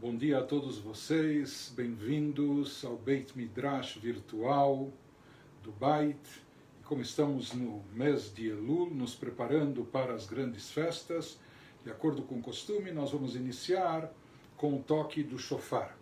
Bom dia a todos vocês, bem-vindos ao Beit Midrash virtual do Beit. E como estamos no mês de Elul, nos preparando para as grandes festas, de acordo com o costume, nós vamos iniciar com o toque do shofar.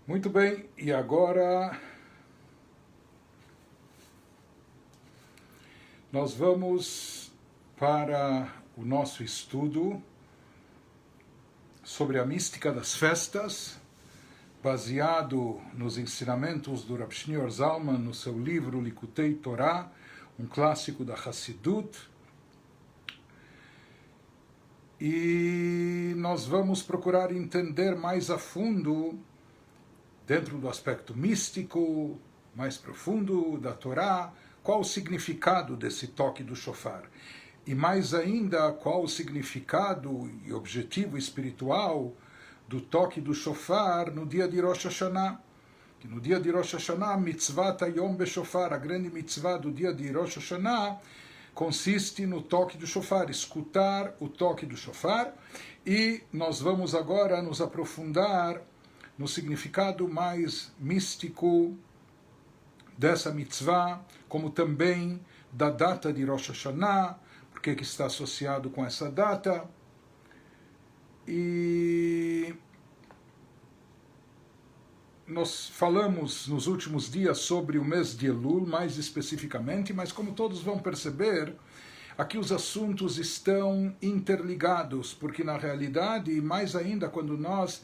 Muito bem, e agora nós vamos para o nosso estudo sobre a mística das festas, baseado nos ensinamentos do Rav Shneur Zalman no seu livro Likutei Torah, um clássico da Hassidut. E nós vamos procurar entender mais a fundo, dentro do aspecto místico, mais profundo da Torá, qual o significado desse toque do shofar. E mais ainda, qual o significado e objetivo espiritual do toque do shofar no dia de Rosh Hashanah. Que no dia de Rosh Hashanah, mitzvat hayom beshofar, a grande mitzvah do dia de Rosh Hashanah, consiste no toque do shofar, escutar o toque do shofar. E nós vamos agora nos aprofundar no significado mais místico dessa mitzvah, como também da data de Rosh Hashanah, porque que está associado com essa data. E nós falamos nos últimos dias sobre o mês de Elul, mais especificamente, mas como todos vão perceber, aqui os assuntos estão interligados, porque na realidade, e mais ainda quando nós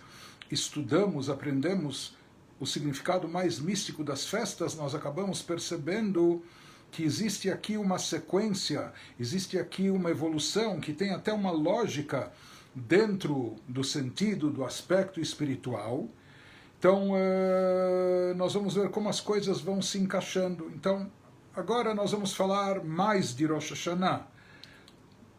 estudamos, aprendemos o significado mais místico das festas, nós acabamos percebendo que existe aqui uma sequência, existe aqui uma evolução, que tem até uma lógica dentro do sentido, do aspecto espiritual. Então, nós vamos ver como as coisas vão se encaixando. Então, agora nós vamos falar mais de Rosh Hashanah.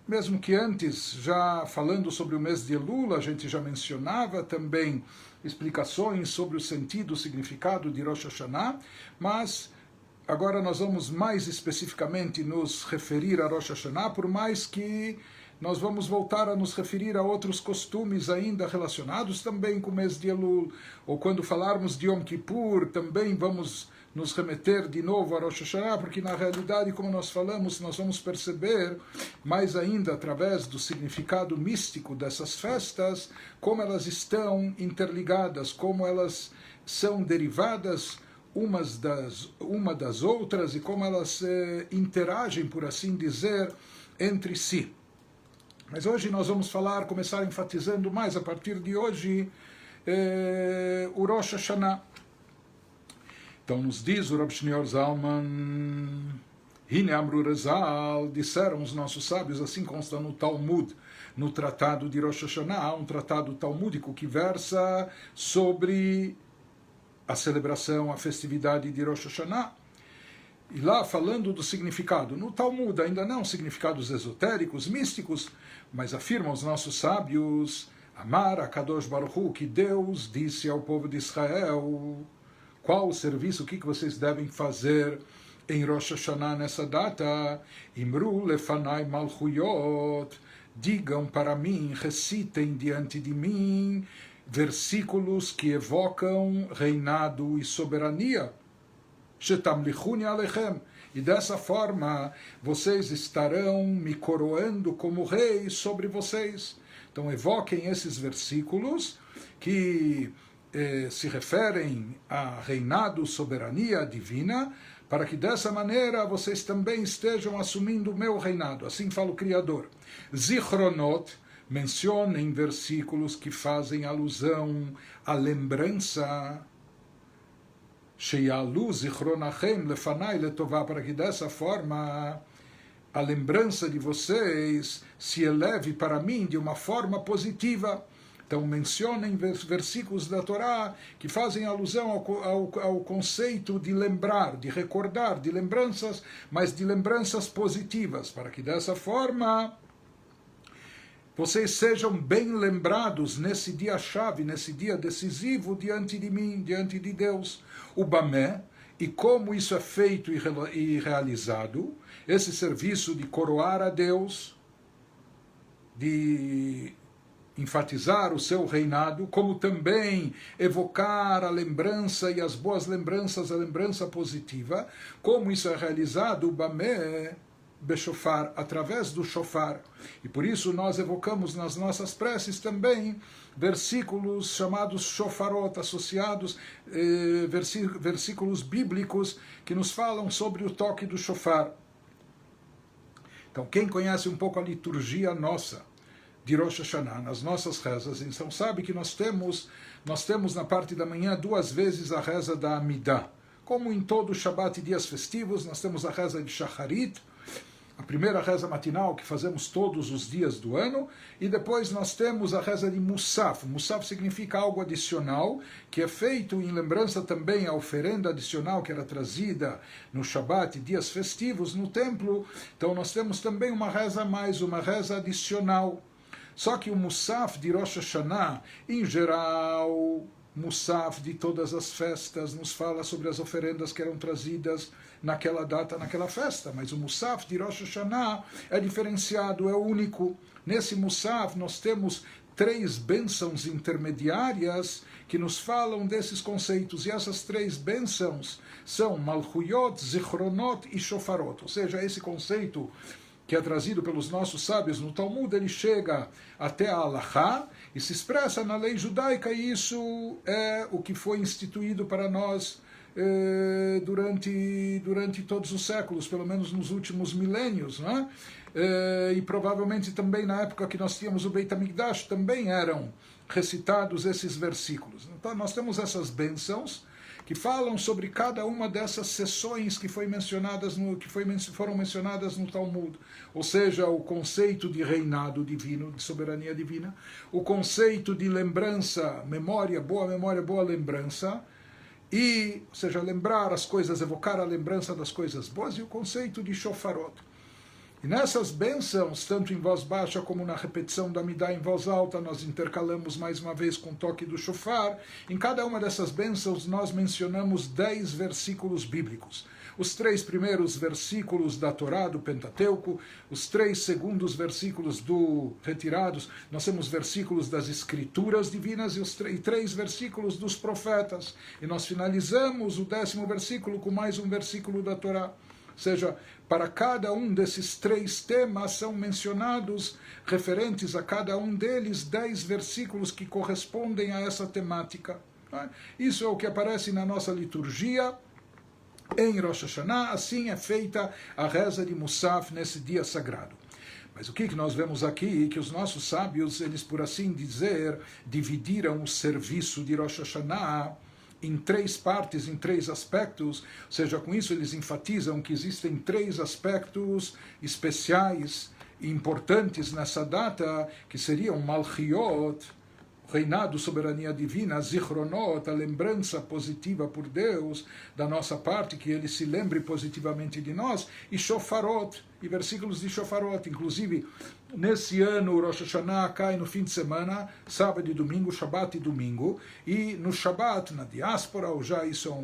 Mesmo que antes, já falando sobre o mês de Elul, a gente já mencionava também explicações sobre o sentido, o significado de Rosh Hashanah, mas agora nós vamos mais especificamente nos referir a Rosh Hashanah, por mais que nós vamos voltar a nos referir a outros costumes ainda relacionados também com o mês de Elul, ou quando falarmos de Yom Kippur, também vamos nos remeter de novo a Rosh Hashanah, porque na realidade, como nós falamos, nós vamos perceber mais ainda através do significado místico dessas festas, como elas estão interligadas, como elas são derivadas uma das outras e como elas interagem, por assim dizer, entre si. Mas hoje nós vamos começar enfatizando mais a partir de hoje o Rosh Hashanah. Então nos diz o Rav Shneur Zalman, Hine Amru Rezal, disseram os nossos sábios, assim consta no Talmud, no tratado de Rosh Hashanah, um tratado talmúdico que versa sobre a celebração, a festividade de Rosh Hashanah. E lá falando do significado, no Talmud ainda não significados esotéricos, místicos, mas afirmam os nossos sábios, Amar HaKadosh Baruch Hu, que Deus disse ao povo de Israel, qual o serviço, o que vocês devem fazer em Rosh Hashanah nessa data? Imru lefanai malchuyot, digam para mim, recitem diante de mim, versículos que evocam reinado e soberania. Shetamlichuni alechem, e dessa forma vocês estarão me coroando como rei sobre vocês. Então evoquem esses versículos que se referem a reinado, soberania divina, para que dessa maneira vocês também estejam assumindo o meu reinado. Assim fala o Criador. Zichronot, mencionem versículos que fazem alusão à lembrança. Sheyalu zichronachem lefanai letová, para que dessa forma a lembrança de vocês se eleve para mim de uma forma positiva. Então mencionem versículos da Torá que fazem alusão ao conceito de lembrar, de recordar, de lembranças, mas de lembranças positivas, para que dessa forma vocês sejam bem lembrados nesse dia-chave, nesse dia decisivo diante de mim, diante de Deus. O Bamé, e como isso é feito e realizado, esse serviço de coroar a Deus, de enfatizar o seu reinado, como também evocar a lembrança e as boas lembranças, a lembrança positiva, como isso é realizado, o Bamé, Beshofar, através do shofar. E por isso nós evocamos nas nossas preces também versículos chamados shofarot, associados, versículos bíblicos que nos falam sobre o toque do shofar. Então quem conhece um pouco a liturgia nossa de Rosh Hashanah, nas nossas rezas, então sabe que nós temos na parte da manhã 2 vezes a reza da Amidah. Como em todo Shabbat e dias festivos, nós temos a reza de Shacharit, a primeira reza matinal que fazemos todos os dias do ano, e depois nós temos a reza de Musaf. Musaf significa algo adicional, que é feito em lembrança também à oferenda adicional que era trazida no Shabat e dias festivos no templo. Então nós temos também uma reza a mais, uma reza adicional. Só que o Musaf de Rosh Hashanah, em geral, Musaf de todas as festas, nos fala sobre as oferendas que eram trazidas naquela data, naquela festa. Mas o Musaf de Rosh Hashanah é diferenciado, é único. Nesse Musaf nós temos 3 bênçãos intermediárias que nos falam desses conceitos. E essas 3 bênçãos são Malchuyot, Zichronot e Shofarot. Ou seja, esse conceito que é trazido pelos nossos sábios no Talmud, ele chega até a Halachá e se expressa na lei judaica, e isso é o que foi instituído para nós durante todos os séculos, pelo menos nos últimos milênios, né? E provavelmente também na época que nós tínhamos o Beit HaMikdash, também eram recitados esses versículos. Então nós temos essas bênçãos que falam sobre cada uma dessas sessões que foram mencionadas no Talmud, ou seja, o conceito de reinado divino, de soberania divina, o conceito de lembrança, memória, boa lembrança, ou seja, lembrar as coisas, evocar a lembrança das coisas boas, e o conceito de shofarot. E nessas bênçãos, tanto em voz baixa como na repetição da Amidah em voz alta, nós intercalamos mais uma vez com o toque do shofar. Em cada uma dessas bênçãos nós mencionamos 10 versículos bíblicos. Os 3 primeiros versículos da Torá, do Pentateuco, os 3 segundos versículos retirados, nós temos versículos das Escrituras divinas e os 3 versículos dos profetas. E nós finalizamos o 10º versículo com mais um versículo da Torá. Ou seja, para cada um desses 3 temas são mencionados, referentes a cada um deles, 10 versículos que correspondem a essa temática. Isso é o que aparece na nossa liturgia em Rosh Hashanah. Assim é feita a reza de Musaf nesse dia sagrado. Mas o que nós vemos aqui? Que os nossos sábios, eles, por assim dizer, dividiram o serviço de Rosh Hashanah em 3 partes, em 3 aspectos. Ou seja, com isso eles enfatizam que existem 3 aspectos especiais e importantes nessa data, que seriam Malchiot, reinado, soberania divina, Zichronot, a lembrança positiva por Deus da nossa parte, que ele se lembre positivamente de nós, e Shofarot, e versículos de Shofarot. Inclusive, nesse ano, o Rosh Hashanah cai no fim de semana, sábado e domingo, Shabat e domingo, e no Shabat, na diáspora, ou já isso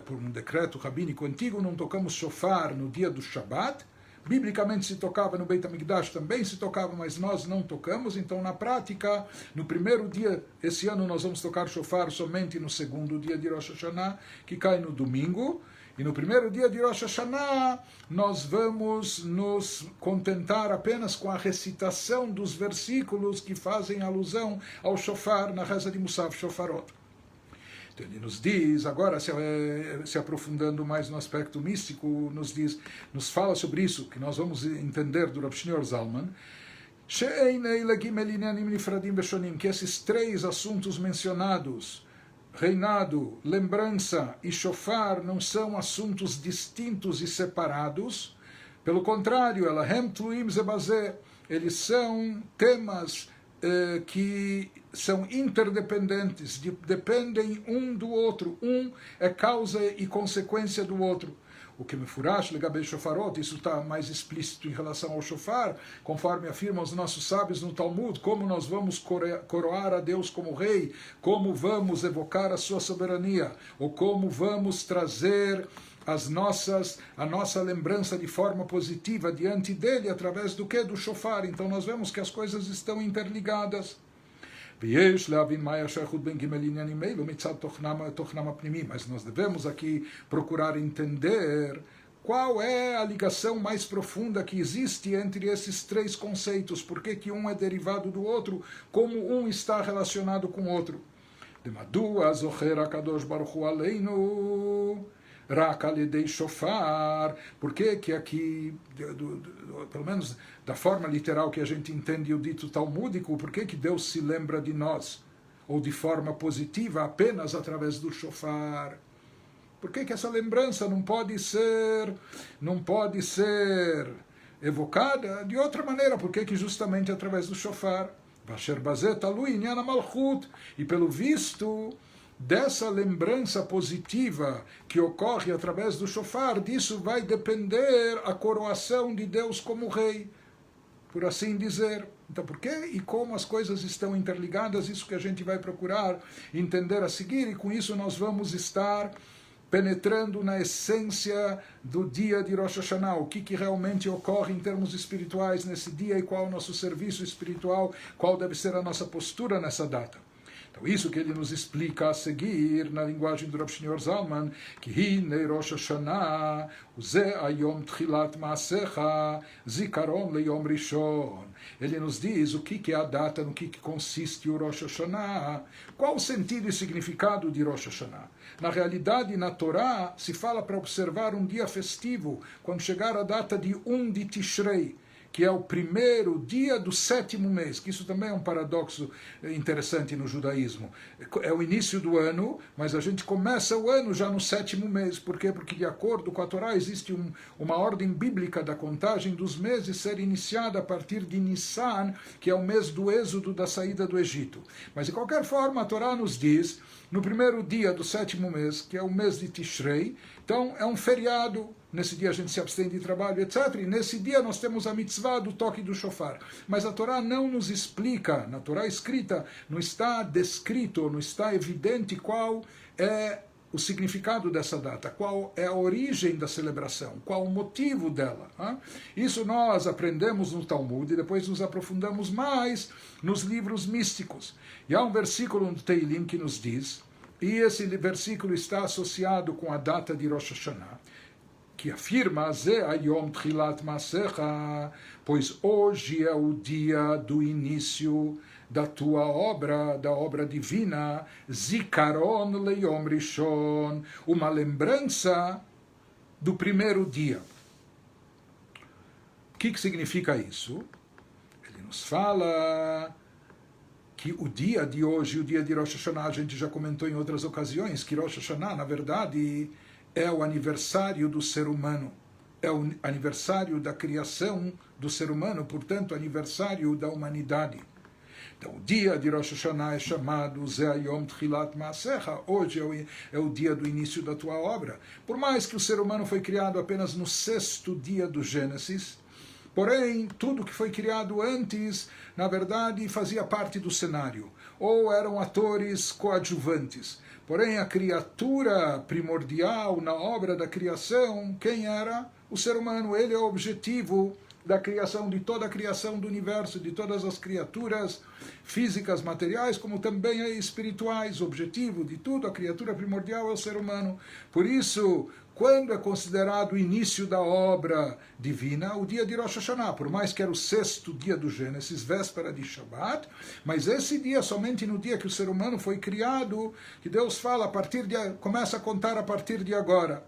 por um decreto rabínico antigo, não tocamos shofar no dia do Shabat. Biblicamente se tocava no Beit HaMikdash, também se tocava, mas nós não tocamos. Então, na prática, no primeiro dia, esse ano nós vamos tocar shofar somente no segundo dia de Rosh Hashanah, que cai no domingo. E no primeiro dia de Rosh Hashanah, nós vamos nos contentar apenas com a recitação dos versículos que fazem alusão ao shofar na reza de Musaf Shofarot. Então ele nos diz, agora se aprofundando mais no aspecto místico, nos fala sobre isso, que nós vamos entender do Rav Shneur Zalman, que esses três assuntos mencionados, reinado, lembrança e shofar, não são assuntos distintos e separados. Pelo contrário, eles são temas que são interdependentes, dependem um do outro. Um é causa e consequência do outro. O que me furash legabe shofarot, isso está mais explícito em relação ao shofar, conforme afirmam os nossos sábios no Talmud, como nós vamos coroar a Deus como rei, como vamos evocar a sua soberania, ou como vamos trazer a nossa lembrança de forma positiva diante dele, através do que? Do shofar. Então nós vemos que as coisas estão interligadas. Mas nós devemos aqui procurar entender qual é a ligação mais profunda que existe entre esses três conceitos, por que um é derivado do outro, como um está relacionado com o outro. Por que aqui, pelo menos da forma literal que a gente entende o dito talmúdico, por que Deus se lembra de nós, ou de forma positiva, apenas através do shofar? Por que essa lembrança não pode ser evocada de outra maneira? Por que justamente através do shofar? E pelo visto dessa lembrança positiva que ocorre através do shofar, disso vai depender a coroação de Deus como rei, por assim dizer. Então, por que e como as coisas estão interligadas? Isso que a gente vai procurar entender a seguir, e com isso nós vamos estar penetrando na essência do dia de Rosh Hashanah, o que realmente ocorre em termos espirituais nesse dia e qual é o nosso serviço espiritual, qual deve ser a nossa postura nessa data. Então, isso que ele nos explica a seguir na linguagem do Rav Shneur Zalman, que Hinei Rosh Hashanah, Uze Ayom Tchilat Maasecha, Zikaron Leyom Rishon. Ele nos diz o que é a data, no que consiste o Rosh Hashanah, qual o sentido e significado de Rosh Hashanah. Na realidade, na Torá, se fala para observar um dia festivo, quando chegar a data de 1 de Tishrei, que é o primeiro dia do 7º mês, que isso também é um paradoxo interessante no judaísmo. É o início do ano, mas a gente começa o ano já no 7º mês. Por quê? Porque de acordo com a Torá existe uma ordem bíblica da contagem dos meses ser iniciada a partir de Nissan, que é o mês do êxodo, da saída do Egito. Mas de qualquer forma a Torá nos diz, no primeiro dia do 7º mês, que é o mês de Tishrei, então é um feriado. Nesse dia a gente se abstém de trabalho, etc. E nesse dia nós temos a mitzvah do toque do shofar. Mas a Torá não nos explica, na Torá escrita, não está descrito, não está evidente qual é o significado dessa data, qual é a origem da celebração, qual o motivo dela. Isso nós aprendemos no Talmud e depois nos aprofundamos mais nos livros místicos. E há um versículo no Teilim que nos diz, e esse versículo está associado com a data de Rosh Hashanah, que afirma, Ze Ayom Tchilat Maasecha, pois hoje é o dia do início da tua obra, da obra divina, Zikaron Leyom Rishon, uma lembrança do primeiro dia. O que significa isso? Ele nos fala que o dia de hoje, o dia de Rosh Hashanah, a gente já comentou em outras ocasiões, que Rosh Hashanah, na verdade, é o aniversário do ser humano, é o aniversário da criação do ser humano, portanto, aniversário da humanidade. Então, o dia de Rosh Hashanah é chamado Ze Ayom Tchilat Maasecha, hoje é o dia do início da tua obra. Por mais que o ser humano foi criado apenas no 6º dia do Gênesis, porém, tudo que foi criado antes, na verdade, fazia parte do cenário, ou eram atores coadjuvantes. Porém, a criatura primordial na obra da criação, quem era? O ser humano. Ele é o objetivo da criação, de toda a criação do universo, de todas as criaturas físicas, materiais, como também espirituais. O objetivo de tudo, a criatura primordial é o ser humano. Por isso, quando é considerado o início da obra divina, o dia de Rosh Hashanah, por mais que era o 6º dia do Gênesis, véspera de Shabbat, mas esse dia, somente no dia que o ser humano foi criado, que Deus fala, começa a contar a partir de agora.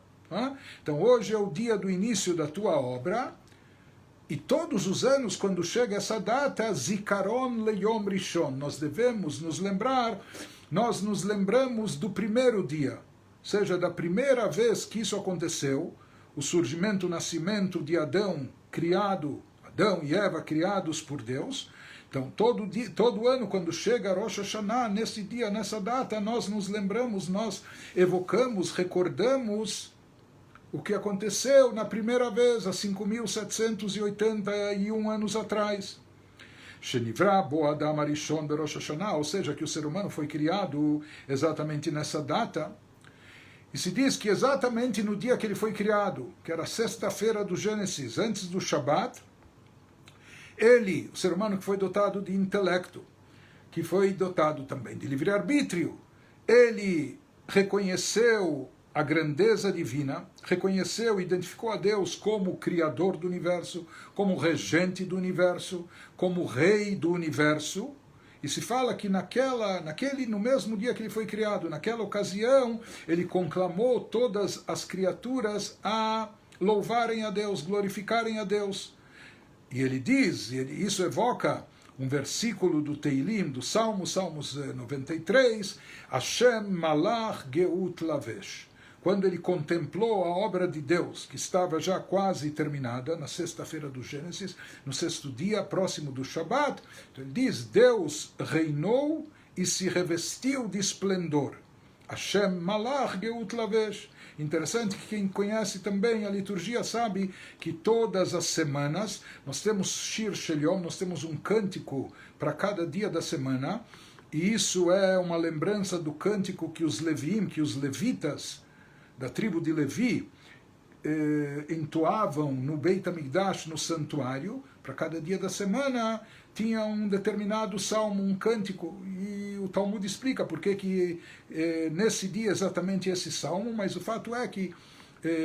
Então hoje é o dia do início da tua obra, e todos os anos, quando chega essa data, Zikaron Leyom Rishon, nós devemos nos lembrar, nós nos lembramos do primeiro dia, ou seja, da primeira vez que isso aconteceu, o surgimento, o nascimento de Adão e Eva criados por Deus. Então, todo ano, quando chega Rosh Hashanah, nesse dia, nessa data, nós nos lembramos, nós evocamos, recordamos o que aconteceu na primeira vez, há 5.781 anos atrás. Shenivra bo Adam Arishon beRosh Hashanah, ou seja, que o ser humano foi criado exatamente nessa data. E se diz que exatamente no dia que ele foi criado, que era sexta-feira do Gênesis, antes do Shabat, ele, o ser humano que foi dotado de intelecto, que foi dotado também de livre-arbítrio, ele reconheceu a grandeza divina, reconheceu e identificou a Deus como Criador do universo, como Regente do universo, como Rei do universo. E se fala que no mesmo dia que ele foi criado, naquela ocasião, ele conclamou todas as criaturas a louvarem a Deus, glorificarem a Deus. E ele diz, isso evoca um versículo do Teilim, do Salmos 93, Hashem malach geut lavesh. Quando ele contemplou a obra de Deus, que estava já quase terminada, na sexta-feira do Gênesis, no 6º dia, próximo do Shabat, então ele diz, Deus reinou e se revestiu de esplendor. Hashem malach geut lavesh. Interessante que quem conhece também a liturgia sabe que todas as semanas nós temos Shir Shel Yom, nós temos um cântico para cada dia da semana, e isso é uma lembrança do cântico que os levitas da tribo de Levi entoavam no Beit HaMikdash, no santuário. Para cada dia da semana tinha um determinado salmo, um cântico, e o Talmud explica por que nesse dia exatamente esse salmo, mas o fato é que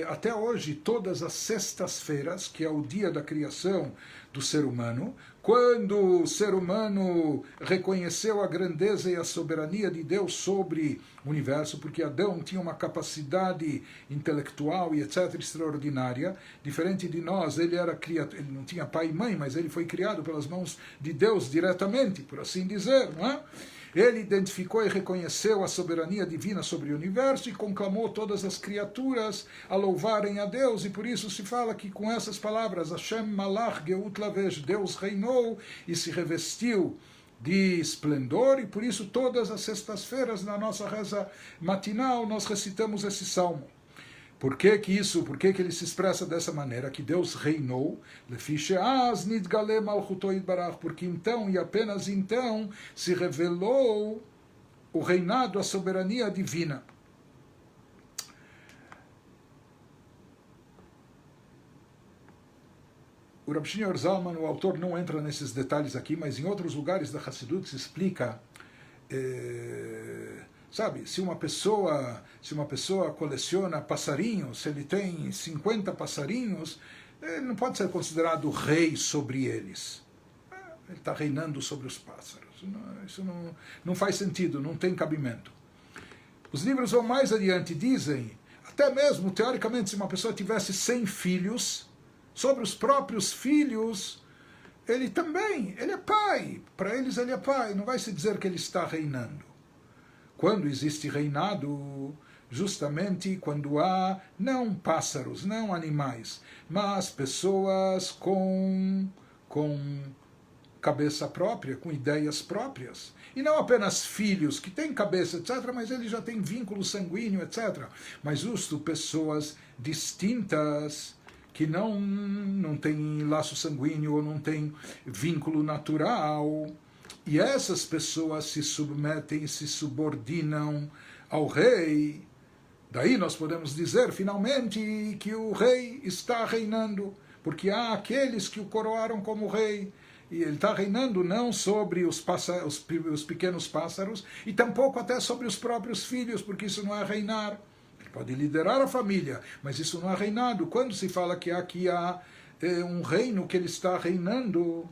até hoje, todas as sextas-feiras, que é o dia da criação do ser humano, quando o ser humano reconheceu a grandeza e a soberania de Deus sobre o universo, porque Adão tinha uma capacidade intelectual e etc. extraordinária, diferente de nós, ele não tinha pai e mãe, mas ele foi criado pelas mãos de Deus diretamente, por assim dizer, não é? Ele identificou e reconheceu a soberania divina sobre o universo e conclamou todas as criaturas a louvarem a Deus, e por isso se fala que com essas palavras, Hashem malach geut lavesh, Deus reinou e se revestiu de esplendor, e por isso todas as sextas-feiras na nossa reza matinal nós recitamos esse salmo. Por que ele se expressa dessa maneira? Que Deus reinou, porque então, e apenas então, se revelou o reinado, a soberania divina. O Rav Shneur Zalman, o autor, não entra nesses detalhes aqui, mas em outros lugares da Hassidut se explica... Sabe, se uma pessoa coleciona passarinhos, se ele tem 50 passarinhos, ele não pode ser considerado rei sobre eles. Ele está reinando sobre os pássaros. Isso não faz sentido, não tem cabimento. Os livros vão mais adiante, dizem, até mesmo, teoricamente, se uma pessoa tivesse 100 filhos, sobre os próprios filhos, ele é pai. Para eles ele é pai, não vai se dizer que ele está reinando. Quando existe reinado, justamente quando há não pássaros, não animais, mas pessoas com cabeça própria, com ideias próprias. E não apenas filhos que têm cabeça, etc., mas ele já tem vínculo sanguíneo, etc. Mas justo pessoas distintas, que não têm laço sanguíneo ou não têm vínculo natural. E essas pessoas se submetem, se subordinam ao rei. Daí nós podemos dizer, finalmente, que o rei está reinando. porque há aqueles que o coroaram como rei. E ele está reinando não sobre os pequenos pássaros, e tampouco até sobre os próprios filhos, porque isso não é reinar. Ele pode liderar a família, mas isso não é reinado. Quando se fala que aqui há um reino que ele está reinando,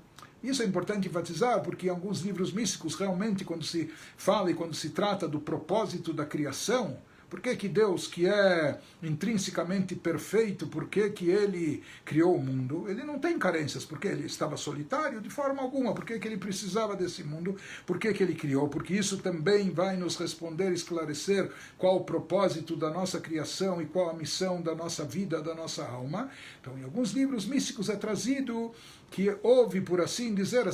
isso é importante enfatizar, porque em alguns livros místicos, realmente, quando se fala e quando se trata do propósito da criação, por que Deus, que é intrinsecamente perfeito, por que ele criou o mundo? Ele não tem carências, porque ele estava solitário de forma alguma. Por que ele precisava desse mundo? Por que ele criou? Porque isso também vai nos responder, esclarecer qual o propósito da nossa criação e qual a missão da nossa vida, da nossa alma. Então, em alguns livros místicos é trazido que houve, por assim dizer,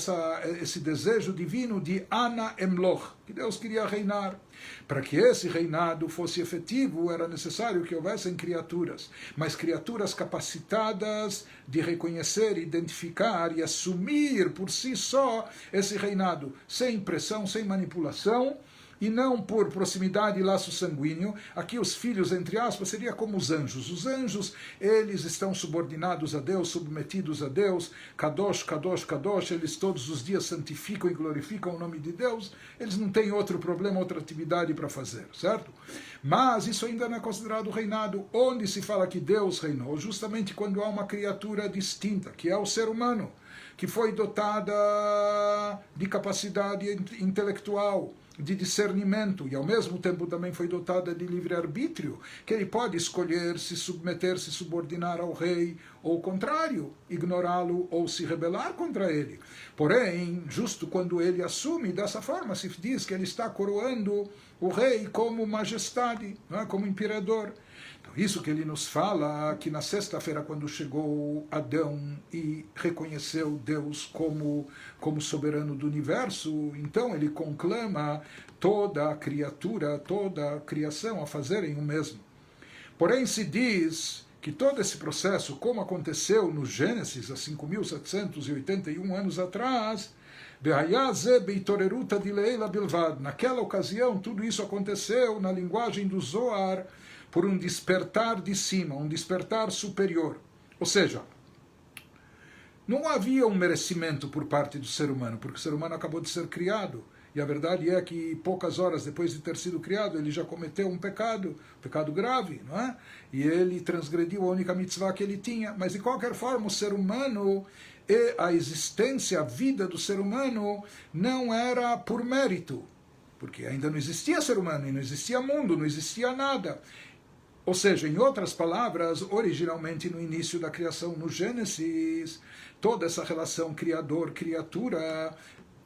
esse desejo divino de Ana Emloch, que Deus queria reinar. Para que esse reinado fosse efetivo, era necessário que houvessem criaturas, mas criaturas capacitadas de reconhecer, identificar e assumir por si só esse reinado, sem pressão, sem manipulação, e não por proximidade e laço sanguíneo. Aqui os filhos, entre aspas, seria como os anjos. Os anjos, eles estão subordinados a Deus, submetidos a Deus, Kadosh, Kadosh, Kadosh, eles todos os dias santificam e glorificam o nome de Deus, eles não têm outro problema, outra atividade para fazer, certo? Mas isso ainda não é considerado reinado. Onde se fala que Deus reinou? Justamente quando há uma criatura distinta, que é o ser humano, que foi dotada de capacidade intelectual, de discernimento, e ao mesmo tempo também foi dotada de livre-arbítrio, que ele pode escolher se submeter, se subordinar ao rei, ou o contrário, ignorá-lo ou se rebelar contra ele. Porém, justo quando ele assume dessa forma, se diz que ele está coroando o rei como majestade, não é? Como imperador. Então, isso que ele nos fala, que na sexta-feira, quando chegou Adão e reconheceu Deus como soberano do universo, então ele conclama toda a criatura, toda a criação a fazerem o mesmo. Porém, se diz que todo esse processo, como aconteceu no Gênesis, há 5.781 anos atrás, naquela ocasião, tudo isso aconteceu na linguagem do Zohar, por um despertar de cima, um despertar superior. Ou seja, não havia um merecimento por parte do ser humano, porque o ser humano acabou de ser criado. E a verdade é que poucas horas depois de ter sido criado, ele já cometeu um pecado grave, não é? E ele transgrediu a única mitzvah que ele tinha. Mas, de qualquer forma, o ser humano e a existência, a vida do ser humano não era por mérito, porque ainda não existia ser humano, e não existia mundo, não existia nada. Ou seja, em outras palavras, originalmente no início da criação, no Gênesis, toda essa relação criador-criatura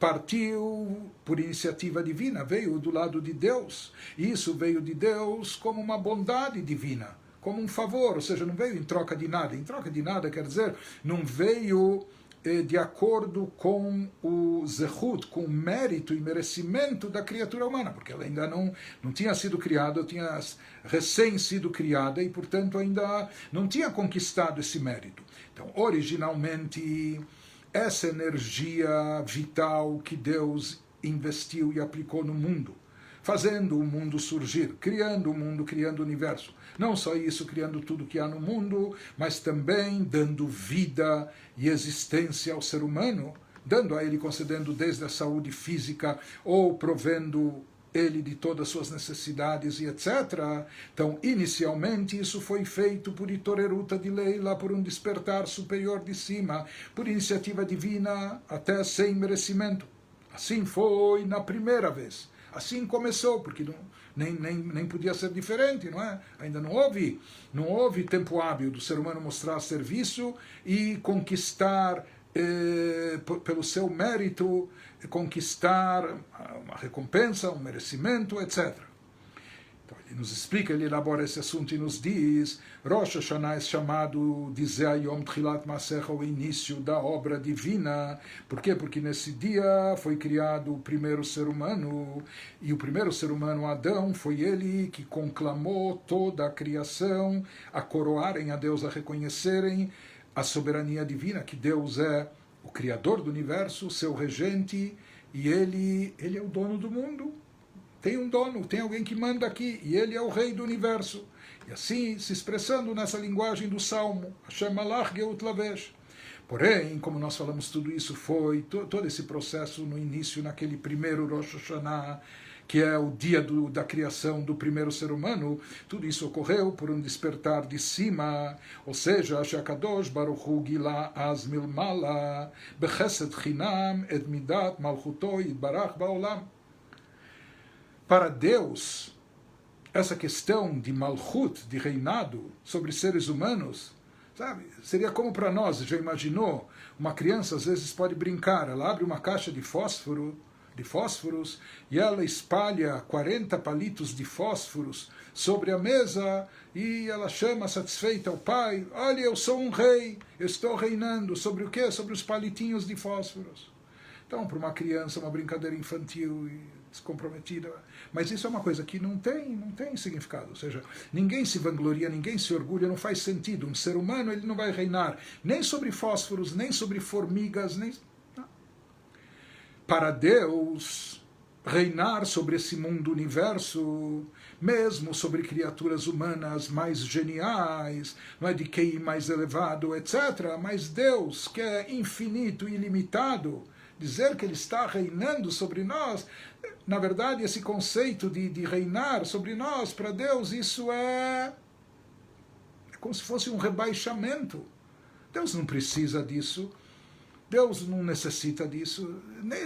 partiu por iniciativa divina, veio do lado de Deus. E isso veio de Deus como uma bondade divina, como um favor, ou seja, não veio em troca de nada. Em troca de nada quer dizer, não veio de acordo com o zehut, com o mérito e merecimento da criatura humana, porque ela ainda não tinha sido criada, tinha recém sido criada e, portanto, ainda não tinha conquistado esse mérito. Então, originalmente, essa energia vital que Deus investiu e aplicou no mundo, fazendo o mundo surgir, criando o mundo, criando o universo. Não só isso, criando tudo que há no mundo, mas também dando vida e existência ao ser humano, dando a ele, concedendo desde a saúde física, ou provendo ele de todas as suas necessidades e etc. Então, inicialmente, isso foi feito por Itoreruta de Leila, por um despertar superior de cima, por iniciativa divina, até sem merecimento. Assim foi na primeira vez. Assim começou, porque nem podia ser diferente, não é? Ainda não houve tempo hábil do ser humano mostrar serviço e conquistar, pelo seu mérito, conquistar uma recompensa, um merecimento, etc. Então, ele nos explica, ele elabora esse assunto e nos diz: Rosh Hashanah é chamado de Yom Tchilat Maasecha, o início da obra divina. Por quê? Porque nesse dia foi criado o primeiro ser humano, e o primeiro ser humano, Adão, foi ele que conclamou toda a criação a coroarem a Deus, a reconhecerem a soberania divina, que Deus é o Criador do universo, seu regente, e ele é o dono do mundo. tem um dono, tem alguém que manda aqui, e ele é o rei do universo. E assim, se expressando nessa linguagem do Salmo, Hashem Malach Geut Lavesh. Porém, como nós falamos, tudo isso foi, todo esse processo no início, naquele primeiro Rosh Hashanah, que é o dia da criação do primeiro ser humano, tudo isso ocorreu por um despertar de cima, ou seja, Shakadosh Baruch Hu Gila Az Milmala, Bechesed Chinam Et Midat Malchuto Yitbarach Baolam. Para Deus, essa questão de Malchut, de reinado sobre seres humanos, sabe? Seria como para nós, já imaginou? Uma criança às vezes pode brincar, ela abre uma caixa de fósforos e ela espalha 40 palitos de fósforos sobre a mesa e ela chama satisfeita o pai: olha, eu sou um rei, eu estou reinando sobre o quê? Sobre os palitinhos de fósforos. Então, para uma criança, uma brincadeira infantil e descomprometida. Mas isso é uma coisa que não tem significado. Ou seja, ninguém se vangloria, ninguém se orgulha, não faz sentido. Um ser humano, ele não vai reinar nem sobre fósforos, nem sobre formigas, nem... Não. Para Deus, reinar sobre esse mundo universo, mesmo sobre criaturas humanas mais geniais, não é, de QI mais elevado, etc. Mas Deus, que é infinito e ilimitado, dizer que Ele está reinando sobre nós, na verdade, esse conceito de reinar sobre nós, para Deus, isso é como se fosse um rebaixamento. Deus não precisa disso, Deus não necessita disso,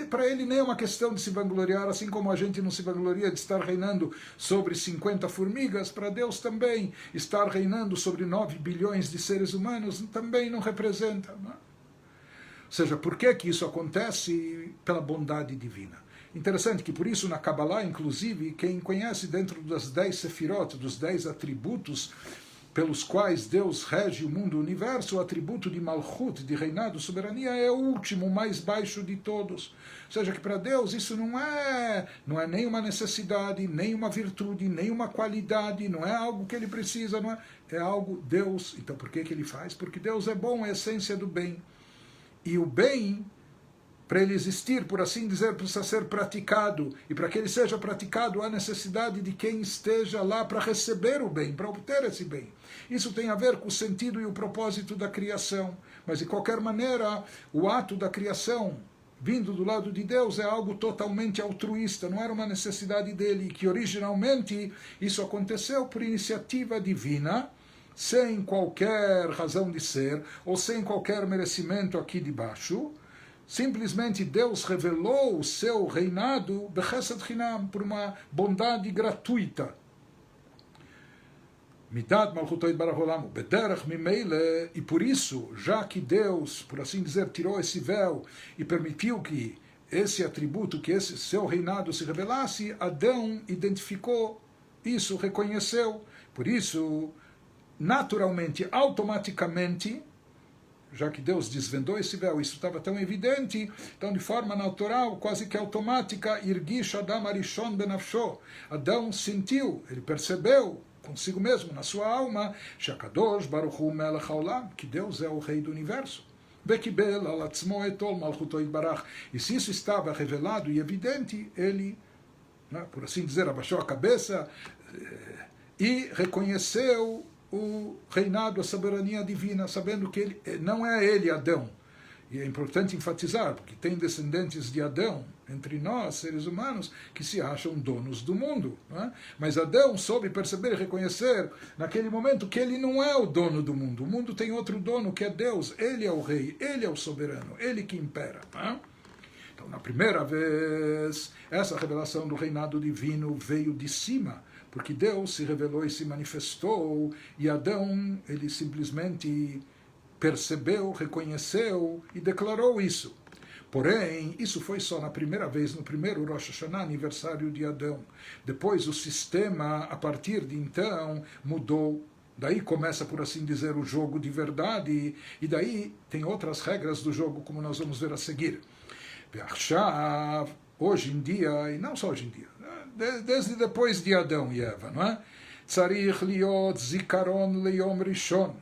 para Ele nem é uma questão de se vangloriar, assim como a gente não se vangloria de estar reinando sobre 50 formigas, para Deus também estar reinando sobre 9 bilhões de seres humanos também não representa, não é? Ou seja, por que isso acontece? Pela bondade divina. Interessante que por isso na Kabbalah, inclusive, quem conhece dentro das 10 sefirot, dos 10 atributos pelos quais Deus rege o mundo, o universo, o atributo de Malchut, de reinado, soberania, é o último, o mais baixo de todos. Ou seja, que para Deus isso não é nem uma necessidade, nem uma virtude, nem uma qualidade, não é algo que Ele precisa, não é algo Deus. Então por que Ele faz? Porque Deus é bom, é a essência do bem. E o bem, para ele existir, por assim dizer, precisa ser praticado. E para que ele seja praticado, há necessidade de quem esteja lá para receber o bem, para obter esse bem. Isso tem a ver com o sentido e o propósito da criação. Mas, de qualquer maneira, o ato da criação, vindo do lado de Deus, é algo totalmente altruísta, não era uma necessidade dele, que originalmente isso aconteceu por iniciativa divina, sem qualquer razão de ser, ou sem qualquer merecimento aqui de baixo. Simplesmente Deus revelou o seu reinado bechesed chinam, por uma bondade gratuita. Midat malchuto yitbarach olam bederach mimeile, e por isso, já que Deus, por assim dizer, tirou esse véu e permitiu que esse atributo, que esse seu reinado se revelasse, Adão identificou isso, reconheceu. Por isso, naturalmente, automaticamente, já que Deus desvendou esse véu, isso estava tão evidente, então de forma natural, quase que automática, Irgish Adam Arishon Benafsho, Adão sentiu, ele percebeu consigo mesmo, na sua alma, Shakadosh Baruch Hu Melech Haolam, que Deus é o rei do universo. Bekibel al atzmo etol malchuto yitbarach. E se isso estava revelado e evidente, ele, por assim dizer, abaixou a cabeça e reconheceu o reinado, a soberania divina, sabendo que ele, não é ele Adão. E é importante enfatizar, porque tem descendentes de Adão entre nós, seres humanos, que se acham donos do mundo. Não é? Mas Adão soube perceber e reconhecer, naquele momento, que ele não é o dono do mundo. O mundo tem outro dono, que é Deus. Ele é o rei, ele é o soberano, ele que impera. Não é? Então, na primeira vez, essa revelação do reinado divino veio de cima, porque Deus se revelou e se manifestou, e Adão, ele simplesmente percebeu, reconheceu e declarou isso. Porém, isso foi só na primeira vez, no primeiro Rosh Hashanah, aniversário de Adão. Depois o sistema, a partir de então, mudou. Daí começa, por assim dizer, o jogo de verdade, e daí tem outras regras do jogo, como nós vamos ver a seguir. Hoje em dia, e não só hoje em dia, desde depois de Adão e Eva, não é? Tzarich liot zikaron leyom rishon.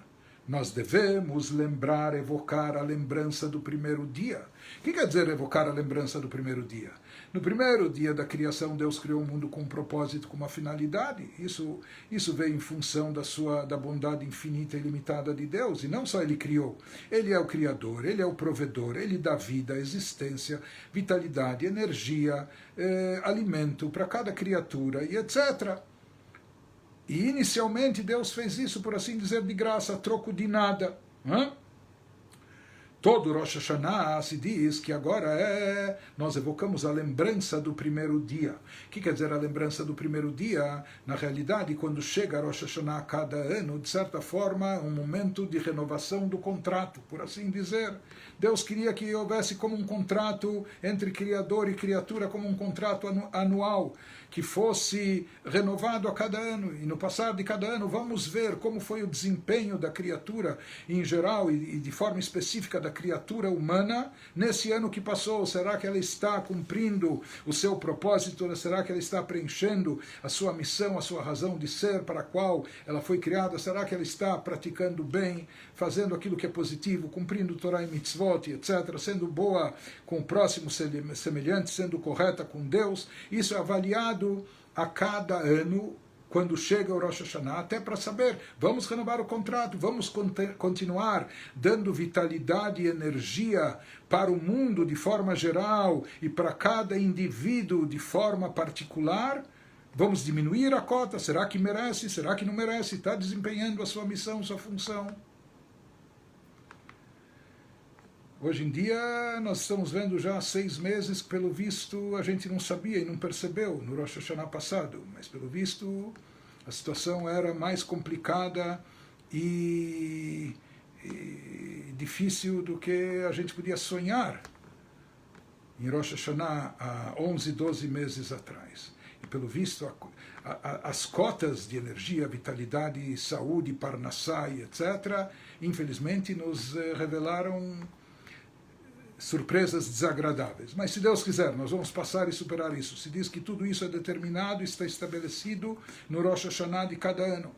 Nós devemos lembrar, evocar a lembrança do primeiro dia. O que quer dizer evocar a lembrança do primeiro dia? No primeiro dia da criação, Deus criou o mundo com um propósito, com uma finalidade. Isso veio em função da bondade infinita e ilimitada de Deus. E não só Ele criou, Ele é o Criador, Ele é o provedor, Ele dá vida, existência, vitalidade, energia, alimento para cada criatura e etc. E inicialmente Deus fez isso, por assim dizer, de graça, a troco de nada. Todo Rosh Hashanah se diz que agora nós evocamos a lembrança do primeiro dia. O que quer dizer a lembrança do primeiro dia? Na realidade, quando chega Rosh Hashanah a cada ano, de certa forma, é um momento de renovação do contrato, por assim dizer. Deus queria que houvesse como um contrato entre Criador e criatura, como um contrato anual, que fosse renovado a cada ano. E no passar de cada ano, vamos ver como foi o desempenho da criatura em geral e de forma específica da criatura humana nesse ano que passou. Será que ela está cumprindo o seu propósito? Será que ela está preenchendo a sua missão, a sua razão de ser para a qual ela foi criada? Será que ela está praticando bem, fazendo aquilo que é positivo, cumprindo Torá e Mitzvot, etc., sendo boa com o próximo semelhante, sendo correta com Deus? Isso é avaliado a cada ano, quando chega o Rosh Hashanah, até para saber, vamos renovar o contrato, vamos continuar dando vitalidade e energia para o mundo de forma geral e para cada indivíduo de forma particular. Vamos diminuir a cota, será que merece, será que não merece, está desempenhando a sua missão, sua função? Hoje em dia, nós estamos vendo já há 6 meses que, pelo visto, a gente não sabia e não percebeu no Rosh Hashanah passado, mas, pelo visto, a situação era mais complicada e difícil do que a gente podia sonhar em Rosh Hashanah há 11, 12 meses atrás. E, pelo visto, as cotas de energia, vitalidade, saúde, parnassá e etc., infelizmente, nos revelaram surpresas desagradáveis. Mas se Deus quiser, nós vamos passar e superar isso. Se diz que tudo isso é determinado, está estabelecido no Rosh Hashanah de cada ano.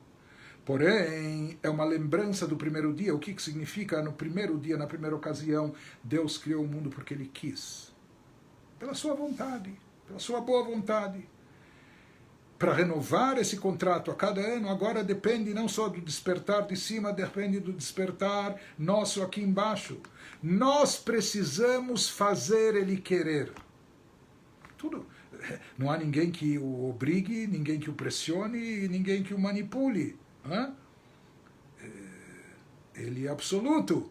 Porém, é uma lembrança do primeiro dia. O que significa? No primeiro dia, na primeira ocasião, Deus criou o mundo porque Ele quis. Pela sua vontade, pela sua boa vontade. Para renovar esse contrato a cada ano, agora depende não só do despertar de cima, depende do despertar nosso aqui embaixo. Nós precisamos fazer Ele querer. Tudo. Não há ninguém que o obrigue, ninguém que o pressione, ninguém que o manipule. Ele é absoluto.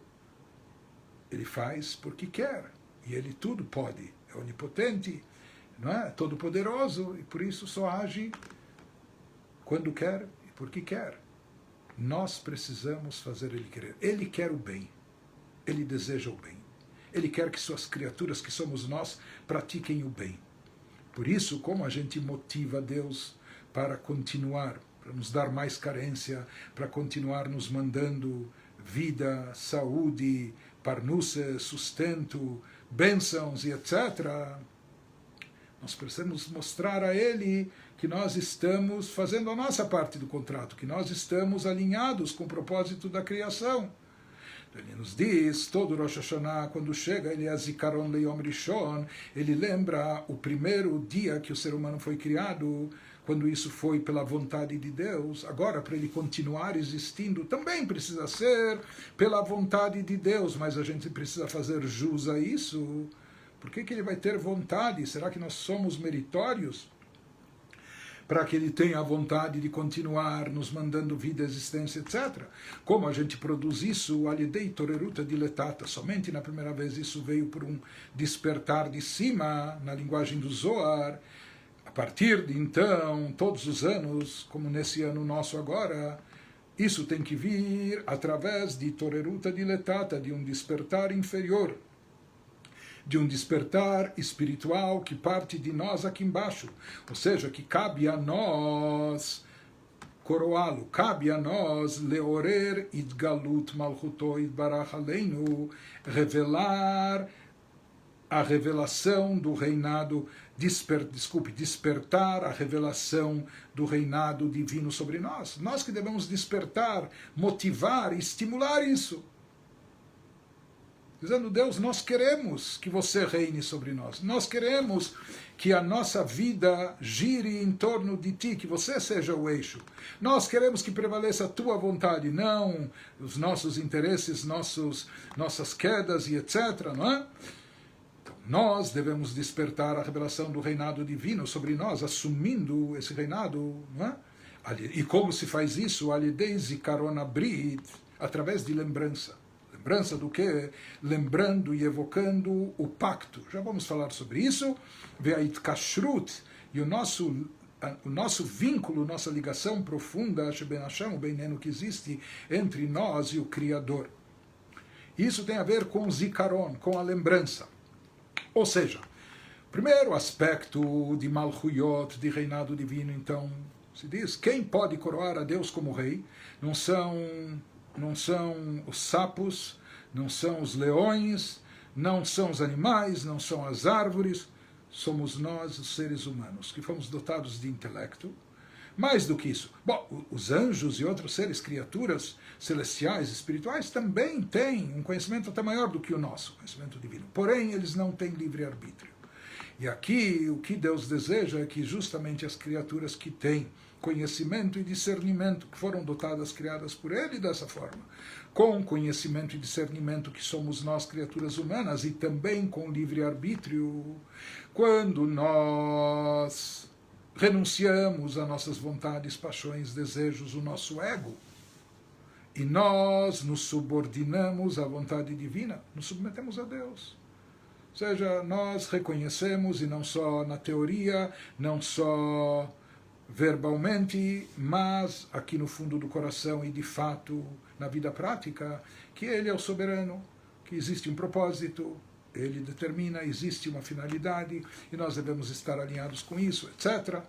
Ele faz porque quer. E Ele tudo pode. É onipotente, não é? Todo poderoso, e por isso só age quando quer e porque quer. Nós precisamos fazer Ele querer. Ele quer o bem. Ele deseja o bem. Ele quer que suas criaturas, que somos nós, pratiquem o bem. Por isso, como a gente motiva Deus para continuar, para nos dar mais carência, para continuar nos mandando vida, saúde, parnusse, sustento, bênçãos e etc., nós precisamos mostrar a Ele que nós estamos fazendo a nossa parte do contrato, que nós estamos alinhados com o propósito da criação. Ele nos diz, todo Rosh Hashanah, quando chega, ele é Zikaron Leyom Rishon, ele lembra o primeiro dia que o ser humano foi criado, quando isso foi pela vontade de Deus. Agora, para ele continuar existindo, também precisa ser pela vontade de Deus, mas a gente precisa fazer jus a isso. Por que ele vai ter vontade? Será que nós somos meritórios para que ele tenha a vontade de continuar nos mandando vida, existência, etc. Como a gente produz isso? Alidei toreruta diletata. Somente na primeira vez isso veio por um despertar de cima, na linguagem do Zohar. A partir de então, todos os anos, como nesse ano nosso agora, isso tem que vir através de toreruta diletata, de um despertar inferior, de um despertar espiritual que parte de nós aqui embaixo, ou seja, que cabe a nós coroá-lo, cabe a nós leorer idgalut malchuto idbarach aleinu, revelar a revelação do reinado, despertar a revelação do reinado divino sobre nós. Nós que devemos despertar, motivar, estimular isso. Dizendo, Deus, nós queremos que você reine sobre nós. Nós queremos que a nossa vida gire em torno de ti, que você seja o eixo. Nós queremos que prevaleça a tua vontade, não os nossos interesses, nossas quedas e etc., não é? Então, nós devemos despertar a revelação do reinado divino sobre nós, assumindo esse reinado, não é? E como se faz isso? Alidei zikaron abrit, através de lembrança. Lembrança do quê? Lembrando e evocando o pacto. Já vamos falar sobre isso. Ve'ait kashrut, e o nosso vínculo, nossa ligação profunda, Sheben Hashem, o Beinenu que existe entre nós e o Criador. Isso tem a ver com zikaron, com a lembrança. Ou seja, primeiro aspecto de Malchuyot, de reinado divino, então, se diz, quem pode coroar a Deus como rei? Não são os sapos, não são os leões, não são os animais, não são as árvores, somos nós, os seres humanos, que fomos dotados de intelecto. Mais do que isso, bom, os anjos e outros seres, criaturas celestiais, espirituais, também têm um conhecimento até maior do que o nosso, conhecimento divino. Porém, eles não têm livre-arbítrio. E aqui, o que Deus deseja é que justamente as criaturas que têm conhecimento e discernimento, que foram dotadas, criadas por Ele dessa forma, com conhecimento e discernimento que somos nós, criaturas humanas, e também com livre-arbítrio, quando nós renunciamos a nossas vontades, paixões, desejos, o nosso ego, e nós nos subordinamos à vontade divina, nos submetemos a Deus. Ou seja, nós reconhecemos, e não só na teoria, não só verbalmente, mas aqui no fundo do coração e de fato na vida prática, que Ele é o soberano, que existe um propósito, Ele determina, existe uma finalidade, e nós devemos estar alinhados com isso, etc.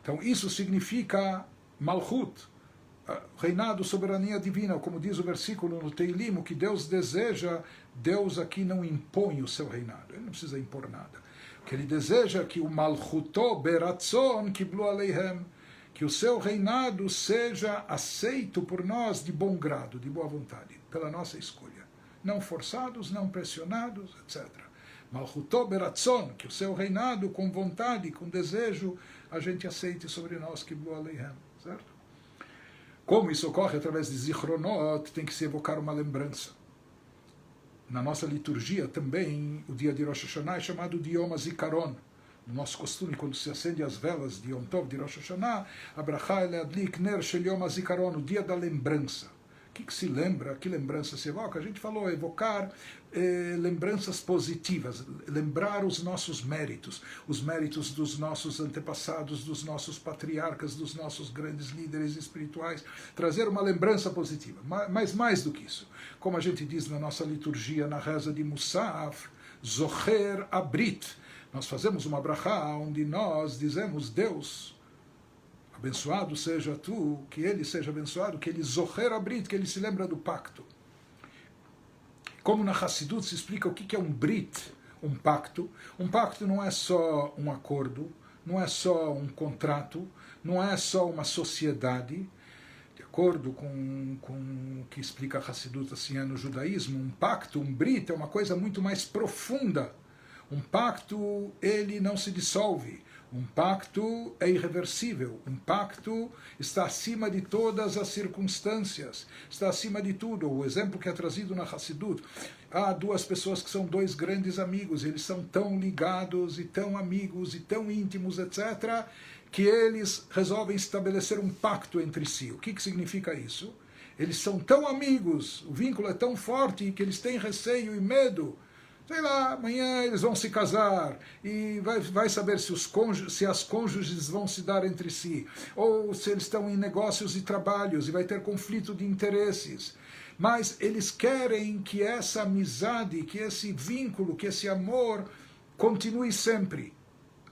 Então isso significa Malchut, reinado, soberania divina, como diz o versículo no Teilim, o que Deus deseja, Deus aqui não impõe o seu reinado, Ele não precisa impor nada. Que Ele deseja que o Malchuto beratzon kiblu aleihem, que o seu reinado seja aceito por nós de bom grado, de boa vontade, pela nossa escolha. Não forçados, não pressionados, etc. Malchuto beratzon, que o seu reinado com vontade, com desejo, a gente aceite sobre nós, kiblu aleihem, certo? Como isso ocorre através de zichronot, tem que se evocar uma lembrança. Na nossa liturgia também, o dia de Rosh Hashanah é chamado de Yom HaZikaron. No nosso costume, quando se acende as velas de Yom Tov, de Rosh Hashanah, Abracha Leadlik Ner Shel Yom HaZikaron, o dia da lembrança. O que se lembra? Que lembrança se evoca? A gente falou evocar lembranças positivas, lembrar os nossos méritos, os méritos dos nossos antepassados, dos nossos patriarcas, dos nossos grandes líderes espirituais, trazer uma lembrança positiva. Mas mais do que isso, como a gente diz na nossa liturgia, na reza de Musaf, Zocher Abrit, nós fazemos uma brachá onde nós dizemos, Deus, abençoado seja tu, que ele seja abençoado, que ele zocher abrit, que ele se lembra do pacto. Como na Hassidut se explica o que é um brit, um pacto. Um pacto não é só um acordo, não é só um contrato, não é só uma sociedade. De acordo com o que explica a Hassidut assim no judaísmo, um pacto, um brit, é uma coisa muito mais profunda. Um pacto, ele não se dissolve. Um pacto é irreversível. Um pacto está acima de todas as circunstâncias. Está acima de tudo. O exemplo que é trazido na Hassidut. Há duas pessoas que são dois grandes amigos. Eles são tão ligados e tão amigos e tão íntimos, etc., que eles resolvem estabelecer um pacto entre si. O que significa isso? Eles são tão amigos, o vínculo é tão forte que eles têm receio e medo. Sei lá, amanhã eles vão se casar e vai saber se as cônjuges vão se dar entre si, ou se eles estão em negócios e trabalhos e vai ter conflito de interesses. Mas eles querem que essa amizade, que esse vínculo, que esse amor continue sempre,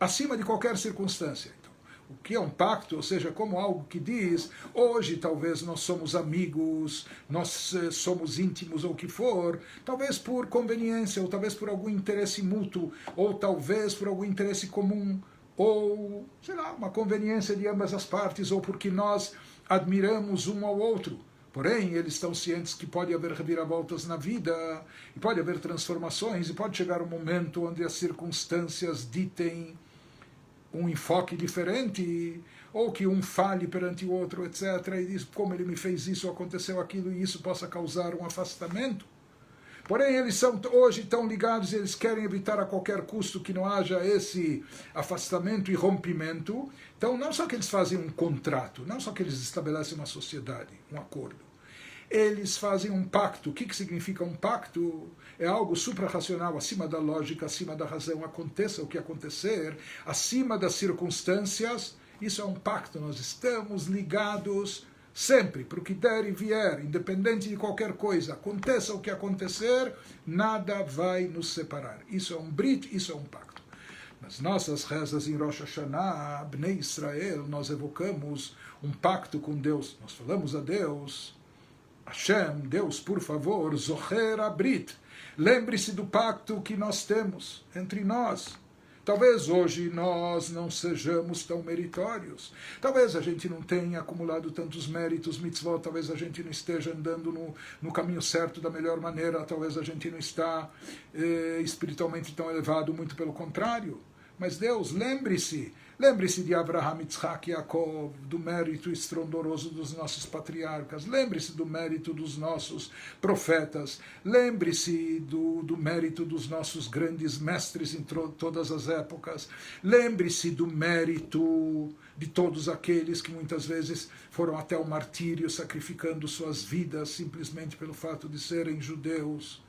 acima de qualquer circunstância. Então, O que é um pacto? Ou seja, como algo que diz, hoje talvez nós somos amigos, nós somos íntimos ou o que for, talvez por conveniência, ou talvez por algum interesse mútuo, ou talvez por algum interesse comum, ou, sei lá, uma conveniência de ambas as partes, ou porque nós admiramos um ao outro. Porém, eles estão cientes que pode haver reviravoltas na vida, e pode haver transformações, e pode chegar um momento onde as circunstâncias ditem um enfoque diferente, ou que um fale perante o outro, etc., e diz, como ele me fez isso, aconteceu aquilo, e isso possa causar um afastamento. Porém, eles são hoje tão ligados, eles querem evitar a qualquer custo que não haja esse afastamento e rompimento. Então, não só que eles fazem um contrato, não só que eles estabelecem uma sociedade, um acordo. Eles fazem um pacto. O que significa um pacto? É algo suprarracional, acima da lógica, acima da razão. Aconteça o que acontecer, acima das circunstâncias. Isso é um pacto. Nós estamos ligados sempre para o que der e vier, independente de qualquer coisa. Aconteça o que acontecer, nada vai nos separar. Isso é um brit, isso é um pacto. Nas nossas rezas em Rosh Hashanah, Bnei Israel, nós evocamos um pacto com Deus. Nós falamos a Deus, Hashem, Deus, por favor, Zocher Abrit, lembre-se do pacto que nós temos entre nós. Talvez hoje nós não sejamos tão meritórios. Talvez a gente não tenha acumulado tantos méritos, mitzvot, talvez a gente não esteja andando no caminho certo da melhor maneira, talvez a gente não está espiritualmente tão elevado, muito pelo contrário. Mas Deus, lembre-se de Abraham, Yitzhak e Yaakov, do mérito estrondoroso dos nossos patriarcas, lembre-se do mérito dos nossos profetas, lembre-se do mérito dos nossos grandes mestres em todas as épocas, lembre-se do mérito de todos aqueles que muitas vezes foram até o martírio, sacrificando suas vidas simplesmente pelo fato de serem judeus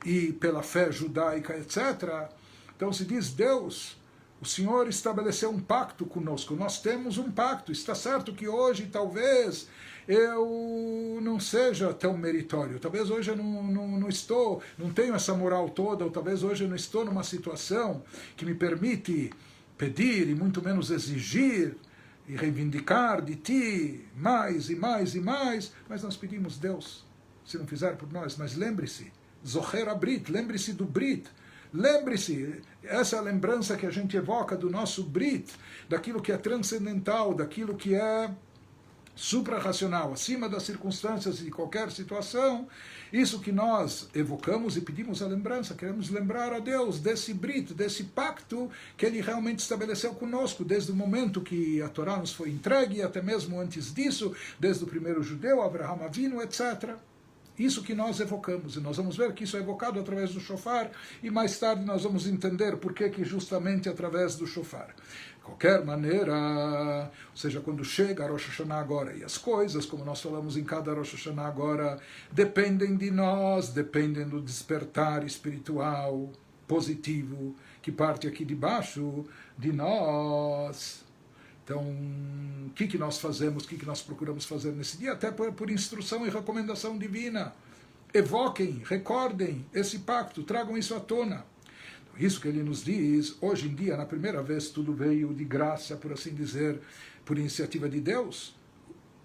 e pela fé judaica, etc. Então se diz, Deus, o Senhor estabeleceu um pacto conosco, nós temos um pacto. Está certo que hoje talvez eu não seja tão meritório, talvez hoje eu não tenho essa moral toda, ou talvez hoje eu não estou numa situação que me permite pedir e muito menos exigir e reivindicar de ti mais e mais e mais, mas nós pedimos, Deus, se não fizer por nós, mas lembre-se, Zocher Abrit, lembre-se do Brit. Lembre-se, essa é a lembrança que a gente evoca do nosso Brit, daquilo que é transcendental, daquilo que é suprarracional, acima das circunstâncias de qualquer situação. Isso que nós evocamos e pedimos a lembrança, queremos lembrar a Deus desse Brit, desse pacto que Ele realmente estabeleceu conosco, desde o momento que a Torá nos foi entregue, até mesmo antes disso, desde o primeiro judeu, Abraham Avinu, etc., isso que nós evocamos, e nós vamos ver que isso é evocado através do shofar, e mais tarde nós vamos entender por que justamente através do shofar. De qualquer maneira, ou seja, quando chega a Rosh Hashanah agora, e as coisas, como nós falamos em cada Rosh Hashanah agora, dependem de nós, dependem do despertar espiritual positivo, que parte aqui de baixo de nós. Então, o que nós fazemos, o que nós procuramos fazer nesse dia? Até por instrução e recomendação divina. Evoquem, recordem esse pacto, tragam isso à tona. Isso que ele nos diz, hoje em dia, na primeira vez, tudo veio de graça, por assim dizer, por iniciativa de Deus.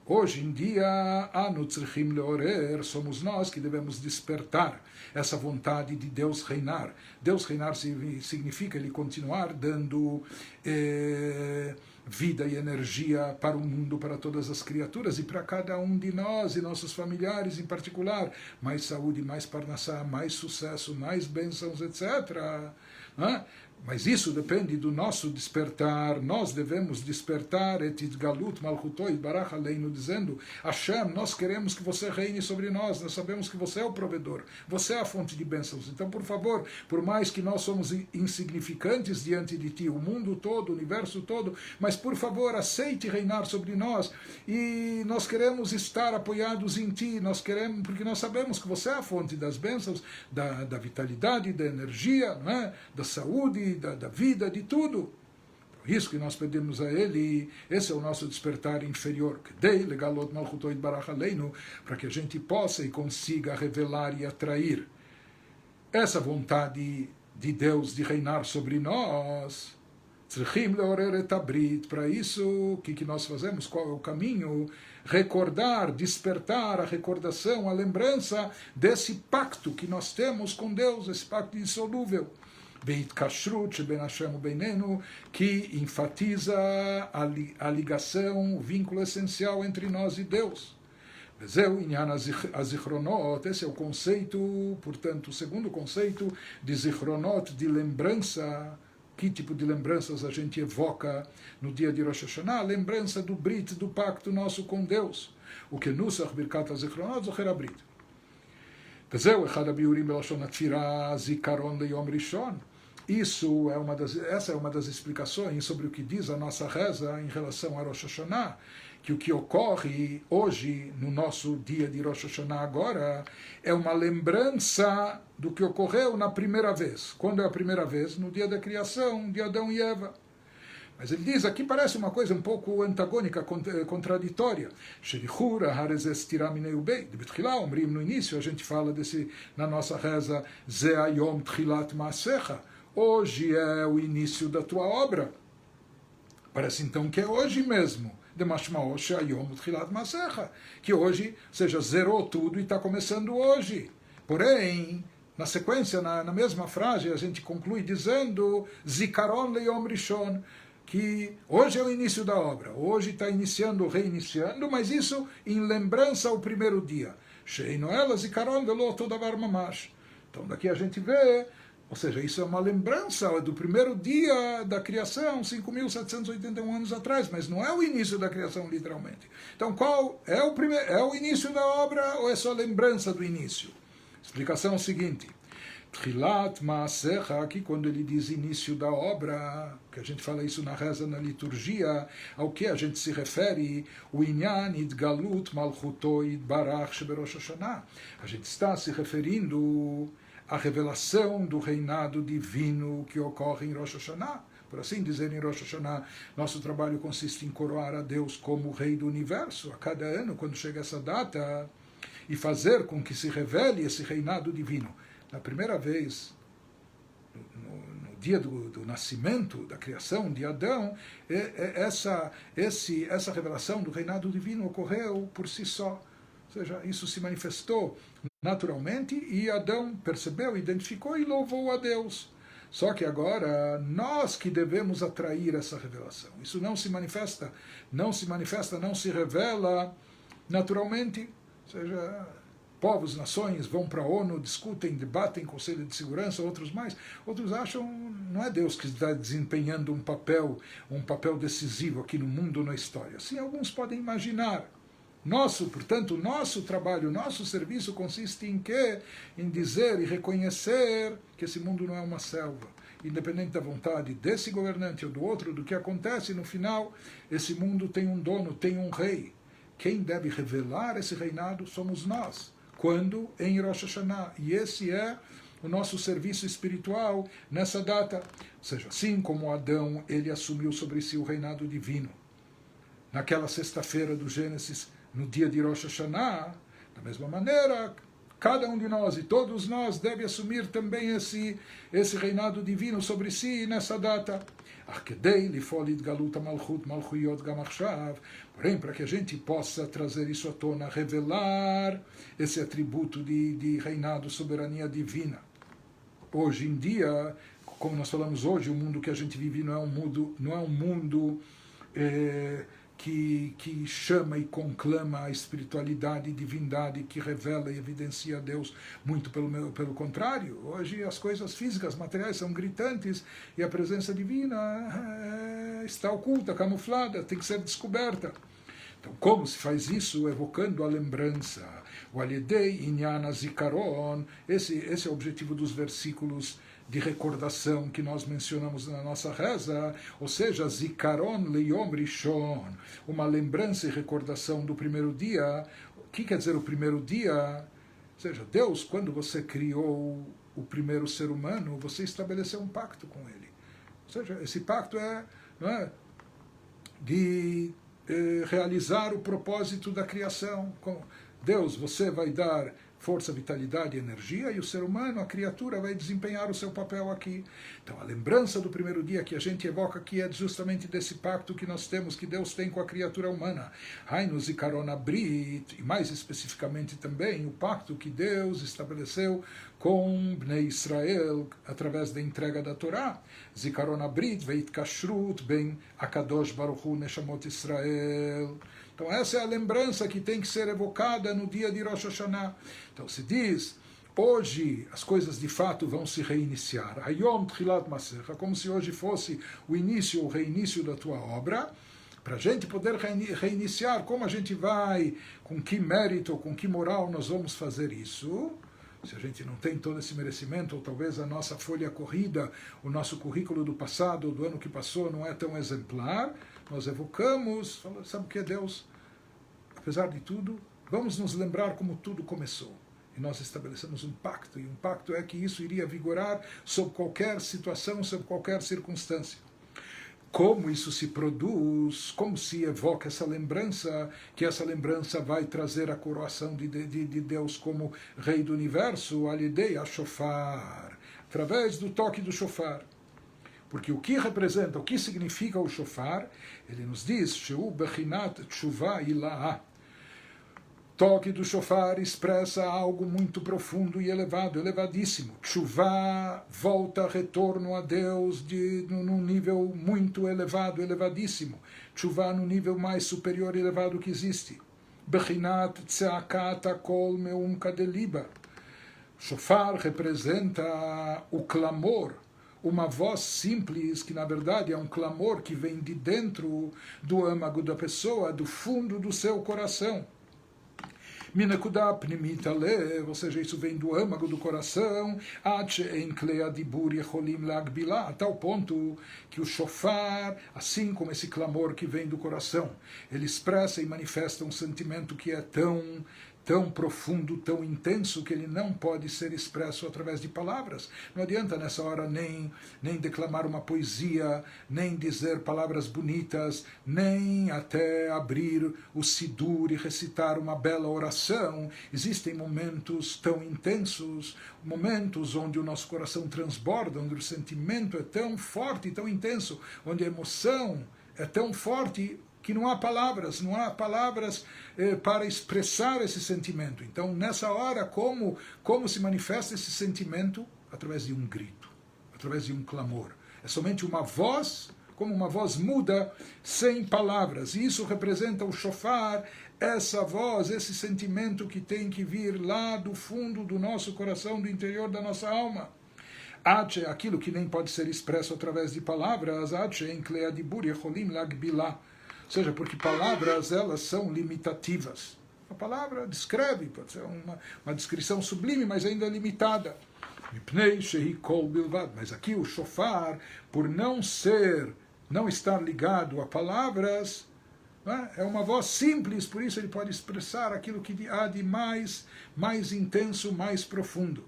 Hoje em dia, Anu tzrichim leorer, somos nós que devemos despertar essa vontade de Deus reinar. Deus reinar significa Ele continuar dando vida e energia para o mundo, para todas as criaturas e para cada um de nós e nossos familiares em particular. Mais saúde, mais parnassá, mais sucesso, mais bênçãos, etc. Mas isso depende do nosso despertar. Nós devemos despertar et galut malchuto barach aleinu, dizendo, Hashem, nós queremos que você reine sobre nós, nós sabemos que você é o provedor, você é a fonte de bênçãos. Então, por favor, por mais que nós somos insignificantes diante de ti, o mundo todo, o universo todo, mas por favor, aceite reinar sobre nós, e nós queremos estar apoiados em ti, nós queremos, porque nós sabemos que você é a fonte das bênçãos, da vitalidade, da energia, não é? Da saúde, da vida, de tudo. Por isso que nós pedimos a Ele, esse é o nosso despertar inferior, para que a gente possa e consiga revelar e atrair essa vontade de Deus de reinar sobre nós. Para isso, o que nós fazemos? Qual é o caminho? Recordar, despertar a recordação, a lembrança desse pacto que nós temos com Deus, esse pacto indissolúvel. Que enfatiza a ligação, o vínculo essencial entre nós e Deus. Esse é o conceito, portanto, o segundo conceito de zichronot, de lembrança. Que tipo de lembranças a gente evoca no dia de Rosh Hashanah? A lembrança do Brit, do pacto nosso com Deuz. O que Nusach Birkat HaZichronot Zocher HaBrit. וזהו אחד הביאורים בלשון התפילה זיכרון ליום ראשון. Essa é uma das explicações sobre o que diz a nossa reza em relação a Rosh Hashanah, que o que ocorre hoje, no nosso dia de Rosh Hashanah agora, é uma lembrança do que ocorreu na primeira vez. Quando é a primeira vez? No dia da criação, de Adão e Eva. Mas ele diz, aqui parece uma coisa um pouco antagônica, contraditória. No início a gente fala na nossa reza, Ze Hayom Tchilat Maasecha. Hoje é o início da tua obra. Parece então que é hoje mesmo. Que hoje, ou seja, zerou tudo e está começando hoje. Porém, na sequência, na mesma frase, a gente conclui dizendo Zikaron Leyom Rishon, que hoje é o início da obra. Hoje está iniciando, reiniciando, mas isso em lembrança ao primeiro dia. Sheino ela Zikaron Velo Todavar Mamash. Então daqui a gente vê, ou seja, isso é uma lembrança do primeiro dia da criação, 5.781 anos atrás, mas não é o início da criação, literalmente. Então, qual é o início da obra ou é só lembrança do início? Explicação seguinte. Tchilat Maasecha, aqui quando ele diz início da obra, que a gente fala isso na reza, na liturgia, ao que a gente se refere? O Inyan Idgalut Malchuto Idbarach Sheberosh Hashanah. A gente está se referindo a revelação do reinado divino que ocorre em Rosh Hashanah. Por assim dizer, em Rosh Hashanah, nosso trabalho consiste em coroar a Deus como Rei do Universo, a cada ano, quando chega essa data, e fazer com que se revele esse reinado divino. Na primeira vez, no dia do nascimento, da criação de Adão, essa revelação do reinado divino ocorreu por si só. Ou seja, isso se manifestou naturalmente e Adão percebeu, identificou e louvou a Deus. Só que agora nós que devemos atrair essa revelação. Isso não se manifesta, não se revela naturalmente. Ou seja, povos, nações vão para a ONU, discutem, debatem, Conselho de Segurança, outros mais. Outros acham não é Deus que está desempenhando um papel decisivo aqui no mundo, na história. Sim, alguns podem imaginar. Portanto, nosso trabalho, nosso serviço consiste em quê? Em dizer e reconhecer que esse mundo não é uma selva. Independente da vontade desse governante ou do outro, do que acontece, no final, esse mundo tem um dono, tem um rei. Quem deve revelar esse reinado somos nós. Quando? Em Rosh Hashanah. E esse é o nosso serviço espiritual nessa data. Ou seja, assim como Adão, ele assumiu sobre si o reinado divino. Naquela sexta-feira do Gênesis, no dia de Rosh Hashanah, da mesma maneira, cada um de nós e todos nós deve assumir também esse reinado divino sobre si nessa data. Porém, para que a gente possa trazer isso à tona, revelar esse atributo de reinado, soberania divina. Hoje em dia, como nós falamos hoje, o mundo que a gente vive não é um mundo que chama e conclama a espiritualidade e divindade, que revela e evidencia a Deus, muito pelo contrário. Hoje as coisas físicas, materiais são gritantes e a presença divina está oculta, camuflada, tem que ser descoberta. Então, como se faz isso? Evocando a lembrança. O Alidei Inyan Zikaron, esse é o objetivo dos versículos de recordação que nós mencionamos na nossa reza, ou seja, Zikaron Leyom Rishon, uma lembrança e recordação do primeiro dia. O que quer dizer o primeiro dia? Ou seja, Deus, quando você criou o primeiro ser humano, você estabeleceu um pacto com ele. Ou seja, esse pacto não é de realizar o propósito da criação. Deus, você vai dar força, vitalidade e energia, e o ser humano, a criatura, vai desempenhar o seu papel aqui. Então a lembrança do primeiro dia que a gente evoca aqui é justamente desse pacto que nós temos, que Deus tem com a criatura humana. Hainu Zikaron Abrit, e mais especificamente também o pacto que Deus estabeleceu com Bnei Israel através da entrega da Torá. Zikaron Abrit veit kashrut ben Akadosh Baruch Hu Neshamot Israel. Então essa é a lembrança que tem que ser evocada no dia de Rosh Hashanah. Então se diz, hoje as coisas de fato vão se reiniciar. Hayom Tchilat Masecha, como se hoje fosse o início, o reinício da tua obra. Para a gente poder reiniciar, como a gente vai, com que mérito, com que moral nós vamos fazer isso? Se a gente não tem todo esse merecimento, ou talvez a nossa folha corrida, o nosso currículo do passado, do ano que passou, não é tão exemplar, nós evocamos, sabe o que é Deus? Apesar de tudo, vamos nos lembrar como tudo começou. E nós estabelecemos um pacto, e um pacto é que isso iria vigorar sob qualquer situação, sob qualquer circunstância. Como isso se produz, como se evoca essa lembrança, que essa lembrança vai trazer a coroação de Deus como Rei do Universo, Alidei a Shofar, através do toque do Shofar. Porque o que representa, o que significa o Shofar, ele nos diz, Sheu Bechinat Tshuva Ilaha. Toque do shofar expressa algo muito profundo e elevado, elevadíssimo. Tshuva, volta, retorno a Deus num nível muito elevado, elevadíssimo. Tshuva no nível mais superior e elevado que existe. Bechinat tzeakat kol meum kadeliba. Shofar representa o clamor, uma voz simples, que na verdade é um clamor que vem de dentro do âmago da pessoa, do fundo do seu coração. Minekuda pnimit alev, ou seja, isso vem do âmago do coração, a tal ponto que o shofar, assim como esse clamor que vem do coração, ele expressa e manifesta um sentimento que é tão profundo, tão intenso, que ele não pode ser expresso através de palavras. Não adianta nessa hora nem declamar uma poesia, nem dizer palavras bonitas, nem até abrir o Sidur e recitar uma bela oração. Existem momentos tão intensos, momentos onde o nosso coração transborda, onde o sentimento é tão forte, tão intenso, onde a emoção é tão forte que não há palavras para expressar esse sentimento. Então, nessa hora, como se manifesta esse sentimento? Através de um grito, através de um clamor. É somente uma voz, como uma voz muda, sem palavras. E isso representa o shofar, essa voz, esse sentimento que tem que vir lá do fundo do nosso coração, do interior da nossa alma. Ache, aquilo que nem pode ser expresso através de palavras, Ache, em Kleadibur, Yecholim, Lagbilah. Ou seja, porque palavras, elas são limitativas. A palavra descreve, pode ser uma descrição sublime, mas ainda limitada. Mas aqui o shofar, por não estar ligado a palavras, é uma voz simples, por isso ele pode expressar aquilo que há de mais intenso, mais profundo.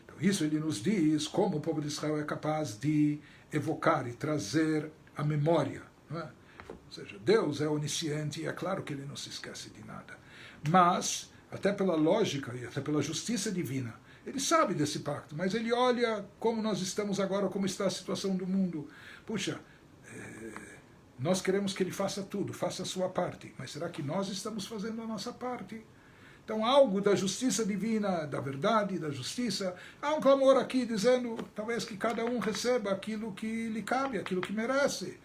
Então, isso ele nos diz como o povo de Israel é capaz de evocar e trazer a memória, não é? Ou seja, Deus é onisciente e é claro que ele não se esquece de nada. Mas, até pela lógica e até pela justiça divina, ele sabe desse pacto, mas ele olha como nós estamos agora, como está a situação do mundo. Puxa, nós queremos que ele faça tudo, faça a sua parte, mas será que nós estamos fazendo a nossa parte? Então, algo da justiça divina, da verdade, da justiça, há um clamor aqui dizendo, talvez que cada um receba aquilo que lhe cabe, aquilo que merece.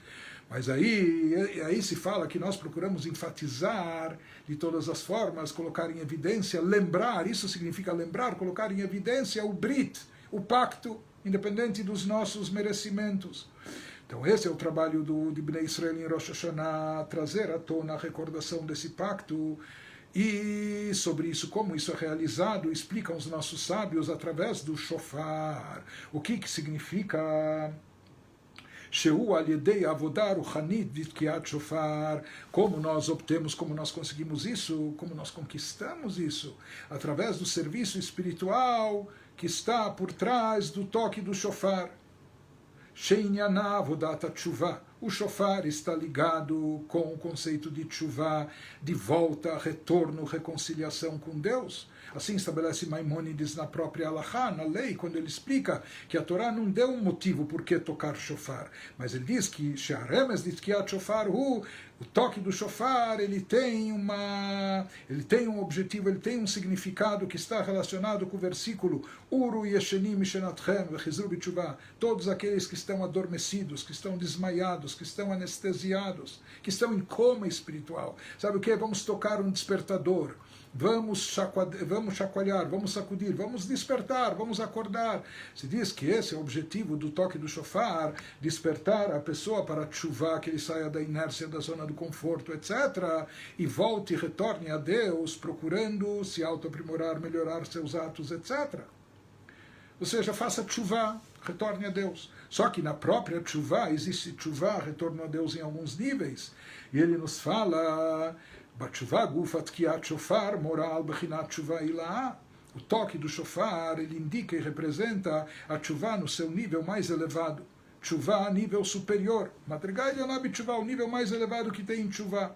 Mas aí se fala que nós procuramos enfatizar de todas as formas, colocar em evidência, lembrar, isso significa lembrar, colocar em evidência o Brit, o pacto, independente dos nossos merecimentos. Então esse é o trabalho de Bnei Israel em Rosh Hashanah, trazer à tona a recordação desse pacto, e sobre isso, como isso é realizado, explicam os nossos sábios através do shofar. O que significa Sheu al-yedei avodah ruchanit vitkiat shofar. Como nós obtemos, como nós conseguimos isso, como nós conquistamos isso? Através do serviço espiritual que está por trás do toque do shofar. Sheinyaná avodat tshuva. O shofar está ligado com o conceito de tshuva, de volta, retorno, reconciliação com Deus. Assim estabelece Maimônides na própria Halachá, na lei, quando ele explica que a Torá não deu um motivo por que tocar shofar, mas ele diz que She'aremes de Tkiat Shofar, o toque do shofar, ele tem um objetivo, ele tem um significado que está relacionado com o versículo Uru Yeshenim Mishenatchem Vechizru B'Tshuvah, todos aqueles que estão adormecidos, que estão desmaiados, que estão anestesiados, que estão em coma espiritual. Sabe o que? Vamos tocar um despertador. Vamos chacoalhar, vamos sacudir, vamos despertar, vamos acordar. Se diz que esse é o objetivo do toque do shofar, despertar a pessoa para tshuva, que ele saia da inércia, da zona do conforto, etc., e volte e retorne a Deus, procurando se auto-aprimorar, melhorar seus atos, etc. Ou seja, faça tshuva, retorne a Deus. Só que na própria tshuva, existe tshuva, retorno a Deus em alguns níveis. E ele nos fala... Batshuva gufat kiat shofar moral bechinat tshuva ilaha. O toque do shofar, ele indica e representa a tshuva no seu nível mais elevado. Tshuva, nível superior. Madrigal yonabi tshuva, o nível mais elevado que tem em tshuva.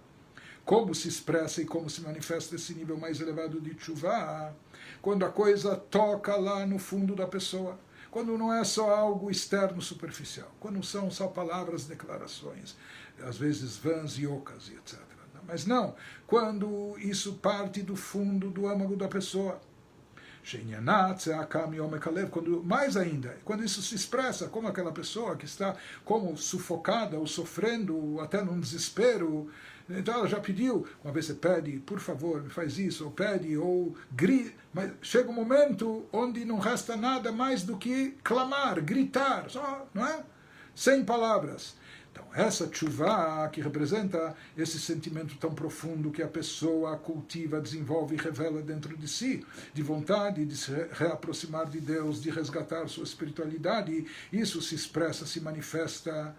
Como se expressa e como se manifesta esse nível mais elevado de tshuva? Quando a coisa toca lá no fundo da pessoa. Quando não é só algo externo, superficial. Quando são só palavras, declarações, às vezes vãs e ocas, etc. Mas não, quando isso parte do fundo do âmago da pessoa. Quando, mais ainda, quando isso se expressa como aquela pessoa que está como sufocada ou sofrendo, até num desespero. Então ela já pediu, uma vez você pede, por favor, me faz isso, ou pede, ou grita, mas chega um momento onde não resta nada mais do que clamar, gritar, só, não é? Sem palavras. Então, essa tshuva que representa esse sentimento tão profundo que a pessoa cultiva, desenvolve e revela dentro de si, de vontade de se reaproximar de Deus, de resgatar sua espiritualidade, isso se expressa, se manifesta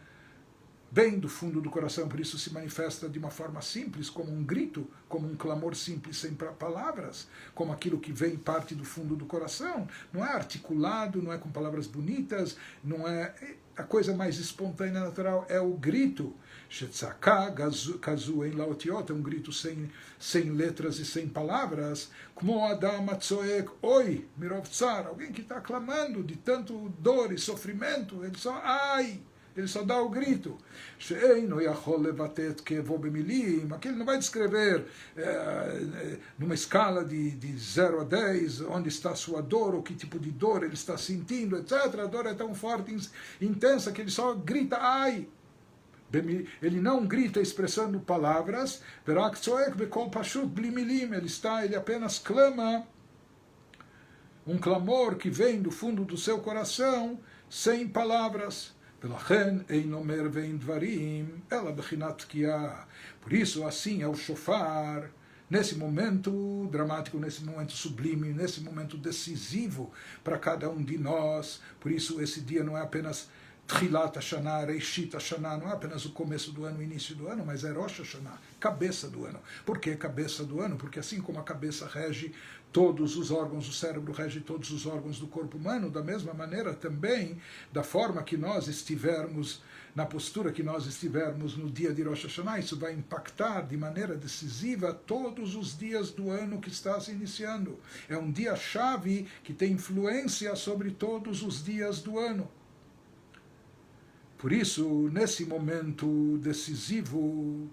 bem do fundo do coração, por isso se manifesta de uma forma simples, como um grito, como um clamor simples, sem palavras, como aquilo que vem parte do fundo do coração. Não é articulado, não é com palavras bonitas, não é... A coisa mais espontânea, natural, é o grito. Shetzaka kazu en laotiot, é um grito sem letras e sem palavras. Como Adam atzoek, oi, mirov tsar, alguém que está clamando de tanto dor e sofrimento, ele só, ai, ele só dá o grito. Aqui ele não vai descrever numa escala de 0 a 10 onde está a sua dor, ou que tipo de dor ele está sentindo, etc. A dor é tão forte, intensa, que ele só grita, ai. Ele não grita expressando palavras, ele apenas clama um clamor que vem do fundo do seu coração, sem palavras. Por isso, assim é o shofar, nesse momento dramático, nesse momento sublime, nesse momento decisivo para cada um de nós. Por isso, esse dia não é apenas Tchilat Hashanah, Reishit Hashanah, não é apenas o começo do ano, o início do ano, mas é Rosh Hashanah, cabeça do ano. Por que cabeça do ano? Porque assim como a cabeça rege todos os órgãos, o cérebro rege todos os órgãos do corpo humano, da mesma maneira também, da forma que nós estivermos, na postura que nós estivermos no dia de Rosh Hashanah, isso vai impactar de maneira decisiva todos os dias do ano que está se iniciando. É um dia-chave que tem influência sobre todos os dias do ano. Por isso, nesse momento decisivo,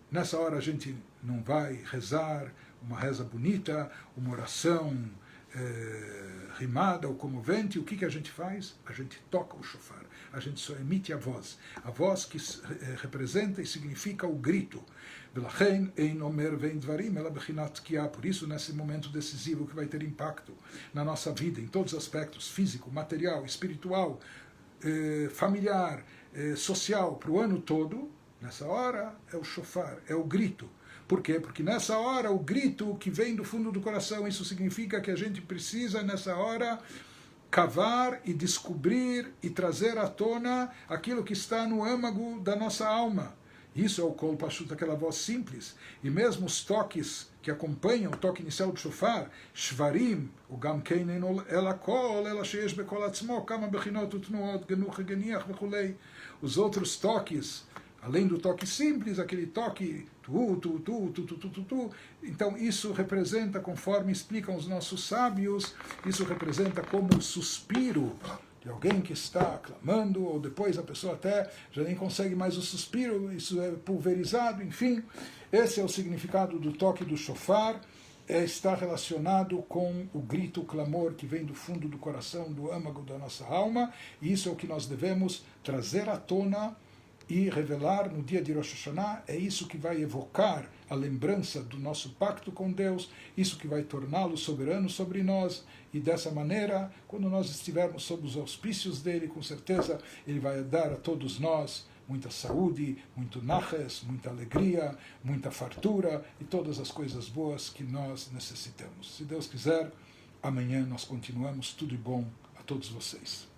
nessa hora a gente não vai rezar uma reza bonita, uma oração rimada ou comovente. O que a gente faz? A gente toca o shofar, a gente só emite a voz que representa e significa o grito. Por isso, nesse momento decisivo que vai ter impacto na nossa vida, em todos os aspectos, físico, material, espiritual, familiar, social, para o ano todo, nessa hora é o shofar, é o grito. Por quê? Porque nessa hora, o grito que vem do fundo do coração, isso significa que a gente precisa, nessa hora, cavar e descobrir e trazer à tona aquilo que está no âmago da nossa alma. Isso é o kol pashut, aquela voz simples. E mesmo os toques que acompanham o toque inicial do shofar, shvarim, o gam keinen ela kol, ela sheyesh bekol atzmo, kama bechinot utnuot, genuch geniach vechulei. Os outros toques, além do toque simples, aquele toque tu, tu, tu, tu, tu, tu, tu, tu. Então isso representa, conforme explicam os nossos sábios, isso representa como o suspiro de alguém que está clamando, ou depois a pessoa até já nem consegue mais o suspiro, isso é pulverizado, enfim. Esse é o significado do toque do shofar, está relacionado com o grito, o clamor que vem do fundo do coração, do âmago da nossa alma, e isso é o que nós devemos trazer à tona e revelar no dia de Rosh Hashanah. É isso que vai evocar a lembrança do nosso pacto com Deus, isso que vai torná-lo soberano sobre nós, e dessa maneira, quando nós estivermos sob os auspícios dele, com certeza ele vai dar a todos nós muita saúde, muito naches, muita alegria, muita fartura e todas as coisas boas que nós necessitamos. Se Deus quiser, amanhã nós continuamos. Tudo de bom a todos vocês.